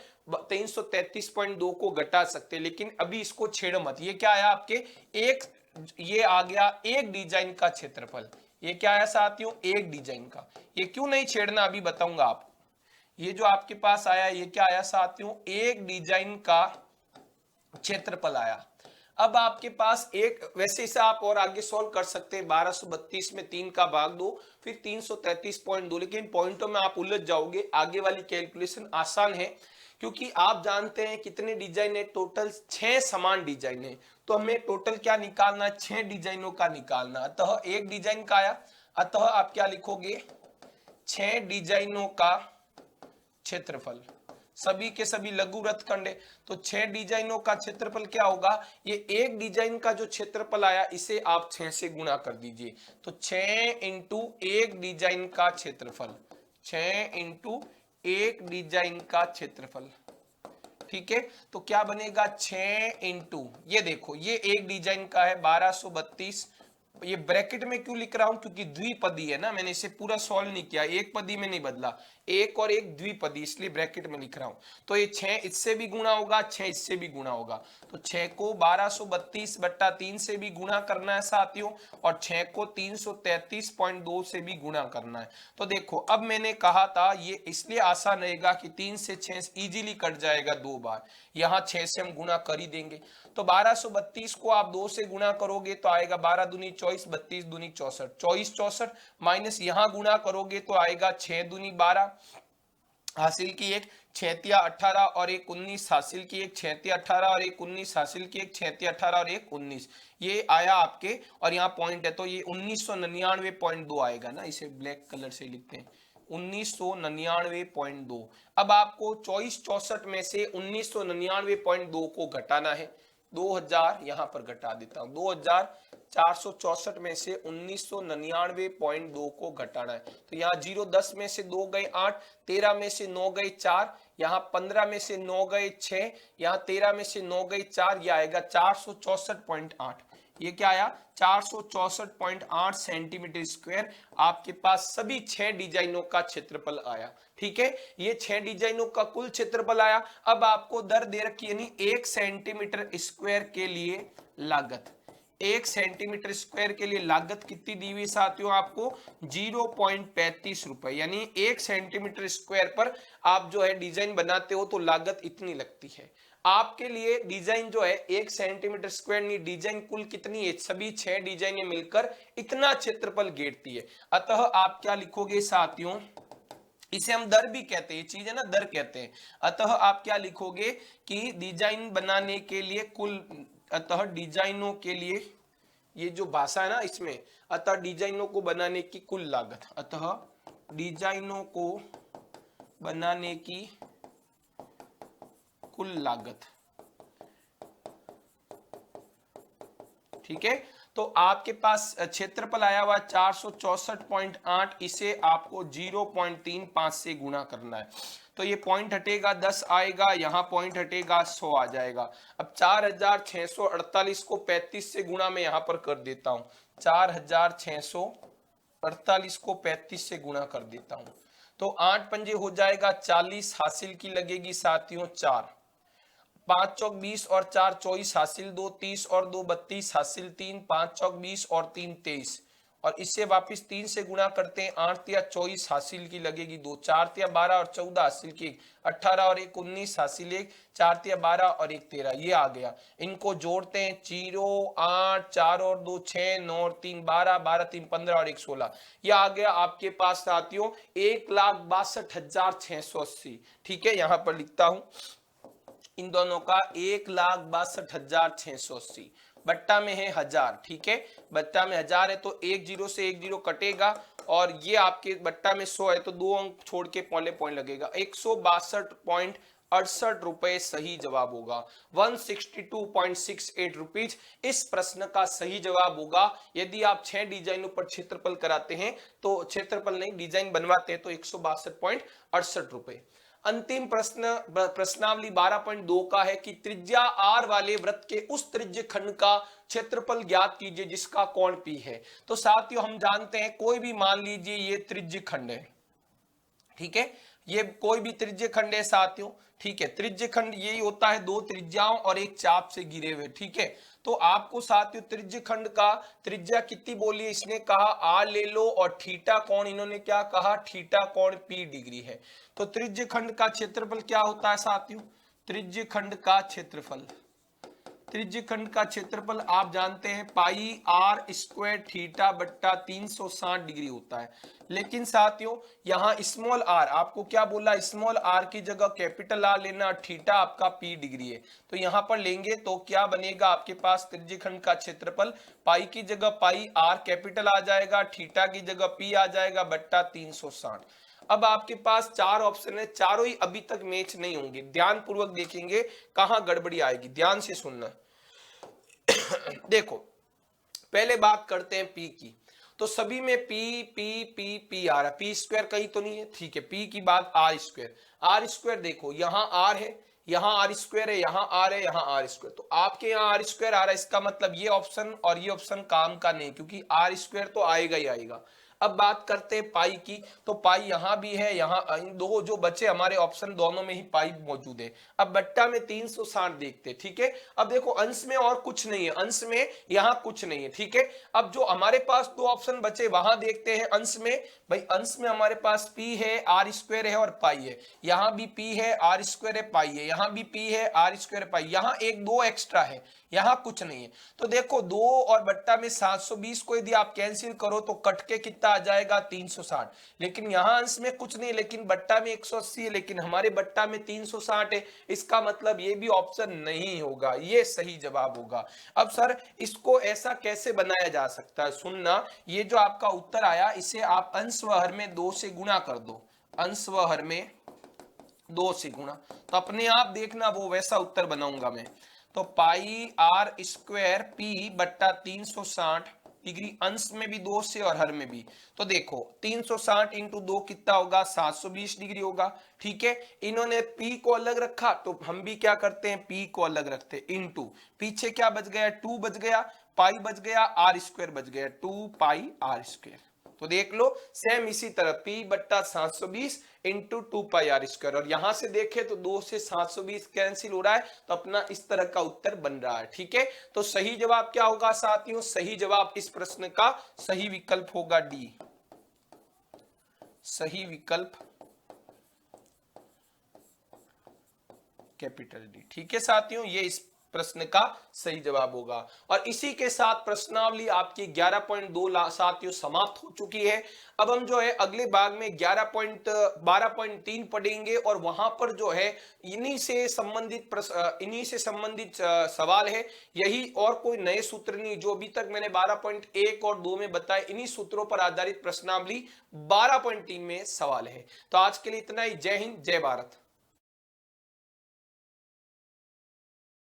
333.2 को घटा सकते, लेकिन अभी इसको छेड़ो मत। ये क्या आया आपके एक, ये आ गया एक डिजाइन का क्षेत्रफल। ये क्या आया साथियों, एक डिजाइन का। ये क्यों नहीं छेड़ना अभी बताऊंगा आपको। ये जो आपके पास आया ये क्या आया साथियों, एक डिजाइन का क्षेत्रफल आया। अब आपके पास एक, वैसे इसे आप और आगे सॉल्व कर सकते हैं, 1232 में 3 का भाग दो फिर 333.2, लेकिन पॉइंटों में आप उलझ जाओगे। आगे वाली कैलकुलेशन आसान है क्योंकि आप जानते हैं कितने डिजाइन है, टोटल 6 समान डिजाइन है, तो हमें टोटल क्या निकालना है, 6 डिजाइनों का निकालना। अतः एक डिजाइन का आया, अतः आप क्या लिखोगे 6 डिजाइनों का क्षेत्रफल, सभी के सभी लघु वृत्तखंड है तो 6 डिजाइनों का क्षेत्रफल क्या होगा, ये एक डिजाइन का जो क्षेत्रफल आया इसे आप 6 से गुणा कर दीजिए तो 6 इंटू एक डिजाइन का क्षेत्रफल, 6 इंटू एक डिजाइन का क्षेत्रफल। ठीक है, तो क्या बनेगा 6 इंटू, ये देखो ये एक डिजाइन का है 1232, ये ब्रैकेट में क्यों लिख रहा हूं क्योंकि द्विपदी है ना, मैंने इसे पूरा सॉल्व नहीं किया, एक पदी में नहीं बदला, एक और एक द्विपदी, इसलिए ब्रैकेट में लिख रहा हूं। तो ये 6 इससे भी गुणा होगा, 6 इससे भी गुणा होगा, तो 6 को 1232 बट्टा 3 से भी गुणा करना है साथियों, और 6 को 333.2 से भी गुणा करना है। तो देखो अब मैंने कहा था ये इसलिए आसान रहेगा कि 3 से 6 इजीली कट जाएगा 2 बार, यहां 6 से हम गुणा कर ही देंगे। तो 1232 को आप 2 से गुणा करोगे तो आएगा 12 दूनी 24, 32 दूनी 64, 24 64 माइनस यहां गुणा करोगे तो आएगा 6 दूनी 12, हासिल की एक 6 18 और एक 19, हासिल की एक 6 18 और एक 19, हासिल की एक 6 18 और एक 19, ये आया आपके, और यहाँ पॉइंट है तो ये 1999.2 आएगा ना, इसे ब्लैक कलर से लिखते हैं 1999.2। अब आपको 24 64 में से 1999.2 को घटाना है, 2000 यहां पर घटा देता हूं, 2464 में से 1999.2 को घटाना है तो यहाँ 0 10 में से 2 गए 8, 13 में से 9 गए 4, यहाँ 15 में से 9 गए 6, यहाँ 13 में से 9 गए 4, यह आएगा 464.8। ये क्या आया 464.8 सेंटीमीटर स्क्वायर आपके पास सभी 6 डिजाइनों का क्षेत्रफल आया। ठीक है, ये 6 डिजाइनों का कुल क्षेत्रफल आया। अब आपको दर दे रखी यानी 1 सेंटीमीटर स्क्वायर के लिए लागत, 1 सेंटीमीटर स्क्वायर के लिए लागत कितनी दी हुई साथियों आपको 0.35 रुपए, यानी 1 सेंटीमीटर स्क्वायर पर आप जो है डिजाइन बनाते हो तो लागत इतनी लगती है। आपके लिए डिजाइन जो है 1 सेंटीमीटर स्क्वायर नहीं, डिजाइन कुल कितनी है, सभी 6 डिजाइने मिलकर इतना क्षेत्रफल घेरती है। अतः आप क्या लिखोगे साथियों, इसे हम दर भी कहते हैं, ये चीज है ना दर कहते हैं। अतः आप क्या लिखोगे कि डिजाइन बनाने के लिए कुल, अतः डिजाइनों के लिए, ये जो भाषा है ना इसमें, अतः डिजाइनों को बनाने की कुल लागत, अतः डिजाइनों को बनाने की कुल लागत। ठीक है, तो आपके पास क्षेत्रफल आया हुआ 464.8, इसे आपको 0.35 से गुणा करना है तो ये पॉइंट हटेगा 10 आएगा, यहाँ पॉइंट हटेगा 100 आ जाएगा। अब 4648 को 35 से गुणा मैं यहाँ पर कर देता हूँ, 4648 को 35 से गुणा कर देता हूँ तो 8 पंजे हो जाएगा 40, हासिल की लगेगी साथियों 4, 5 चौक 20 और 4 24, हासिल 2 30 और 2 32, हासिल 3, 5 चौक 20 और 3 23, और इससे वापस 3 से गुणा करते हैं, 8 या 24, हासिल की लगेगी 2, 4 या 12 और 14, हासिल की 1, 18 और 1 19, हासिल 1, 4 या 12 और 1 13, ये आ गया। इनको जोड़ते हैं 0 8 4 और 2 6 9 और 3 12, 12 3 15 और 1 16, ये आ गया आपके पास साथियों 1,62,680। ठीक है, यहां पर लिखता हूं इन दोनों का 1,62,680 बट्टा में है 1000, ठीक है, बट्टा में 1000 है तो एक जीरो से एक जीरो कटेगा और ये आपके बट्टा में 100 है तो 2 अंक छोड़ के पहले पॉइंट लगेगा, 162.68 रुपए सही जवाब होगा, 162.68 रुपीज इस प्रश्न का सही जवाब होगा। यदि आप 6 डिजाइनों पर क्षेत्रफल कराते हैं तो क्षेत्रफल नहीं डिजाइन बनवाते हैं तो 162.68 रुपए। अंतिम प्रश्न प्रश्नावली 12.2 का है कि त्रिज्या r वाले वृत्त के उस त्रिज्य खंड का क्षेत्रफल ज्ञात कीजिए जिसका कोण p है। तो साथियों हम जानते हैं कोई भी मान लीजिए ये त्रिज्य खंड है, ठीक है, ये कोई भी त्रिज्य खंड है साथियों, ठीक है, त्रिज्य खंड यही होता है दो त्रिज्याओं और एक चाप से घिरे हुए, ठीक है। तो आपको साथियों त्रिज्य खंड का त्रिज्या कितनी बोली है, इसने कहा आर ले लो और थीटा कोण इन्होंने क्या कहा, थीटा कोण p डिग्री है। तो त्रिज्य खंड का क्षेत्रफल क्या होता है साथियों, त्रिज्य खंड का क्षेत्रफल, त्रिज्य खंड का क्षेत्रफल आप जानते हैं पाई आर स्क्वायर थीटा बट्टा 360 डिग्री होता है। लेकिन साथियों यहाँ स्मॉल आर आपको क्या बोला, स्मॉल आर की जगह कैपिटल आर लेना, थीटा आपका पी डिग्री है तो यहाँ पर लेंगे तो क्या बनेगा आपके पास त्रिज्य खंड का क्षेत्रफल पाई की जगह पाई आर कैपिटल आ जाएगा, थीटा की जगह पी आ जाएगा बट्टा 360। अब आपके पास चार ऑप्शन है, चारों ही अभी तक मैच नहीं होंगे, ध्यान पूर्वक देखेंगे कहां गड़बड़ी आएगी, ध्यान से सुनना। देखो पहले बात करते हैं पी की, तो सभी में पी पी पी पी आ रहा है, पी स्क्वायर कहीं तो नहीं है, ठीक है, पी की बात आर स्क्वायर, आर स्क्वायर देखो यहाँ आर है, यहाँ आर स्क्वायर है, यहाँ आर है, यहाँ आर स्क्वायर, तो आपके यहाँ आर स्क्वायर आ रहा है, इसका मतलब ये ऑप्शन और ये ऑप्शन काम का नहीं क्योंकि आर स्क्वायर तो आएगा ही आएगा। अब बात करते हैं पाई की, तो पाई यहां भी है, यहाँ इन दो जो बचे हमारे ऑप्शन दोनों में ही पाई मौजूद है। अब बट्टा में 360 देखते हैं, ठीक है। अब देखो अंश में और कुछ नहीं है, अंश में यहाँ कुछ नहीं है, ठीक है। अब जो हमारे पास दो ऑप्शन बचे वहां देखते हैं अंश में, भाई अंश में हमारे पास पी है, आर स्क्वायर है और पाई है, यहाँ भी पी है, आर स्क्वायर है, पाई है, यहाँ भी पी है, आर स्क्वायर है, पाई, यहाँ एक दो एक्स्ट्रा है, यहाँ कुछ नहीं है। तो देखो 2 और बट्टा में 720 को यदि आप कैंसिल करो तो कट के कितना आ जाएगा 360, लेकिन यहाँ अंश में कुछ नहीं, लेकिन बट्टा में 180 है, लेकिन हमारे बट्टा में 360 है, इसका मतलब ये भी ऑप्शन नहीं होगा, ये सही जवाब होगा। अब सर इसको ऐसा कैसे बनाया जा सकता है, सुनना, ये जो आपका उत्तर आया इसे आप अंश व हर में 2 से गुणा कर दो, अंश व हर में 2 से गुणा, तो अपने आप देखना वो वैसा उत्तर बनाऊंगा मैं। तो पाई आर स्क्वायर पी बट्टा 360 डिग्री, अंश में भी 2 से और हर में भी, तो देखो 360 इंटू 2 कितना होगा 720 डिग्री होगा, ठीक है। इन्होंने p को अलग रखा तो हम भी क्या करते हैं p को अलग रखते हैं, इंटू पीछे क्या बच गया 2 बच गया, पाई बच गया, आर स्क्वायर बच गया, 2 पाई आर स्क्वायर। तो देख लो सेम इसी तरह p बट्टा 720 इंटू 2 पाई आर स्क्वायर, और यहां से देखे तो 2 से 720 कैंसिल हो रहा है तो अपना इस तरह का उत्तर बन रहा है, ठीक है। तो सही जवाब क्या होगा साथियों, सही जवाब इस प्रश्न का सही विकल्प होगा डी, सही विकल्प कैपिटल डी, ठीक है साथियों, ये इस प्रश्न का सही जवाब होगा। और इसी के साथ प्रश्नावली आपकी 11.2 साथियों समाप्त हो चुकी है। अब हम जो है अगले भाग में 12.3 पढ़ेंगे और वहां पर जो है इन्हीं से संबंधित सवाल है, यही और कोई नए सूत्र नहीं, जो अभी तक मैंने 12.1 और 2 में बताए इन्हीं सूत्रों पर आधारित प्रश्नावली 12.3 में सवाल है। तो आज के लिए इतना ही, जय हिंद जय भारत।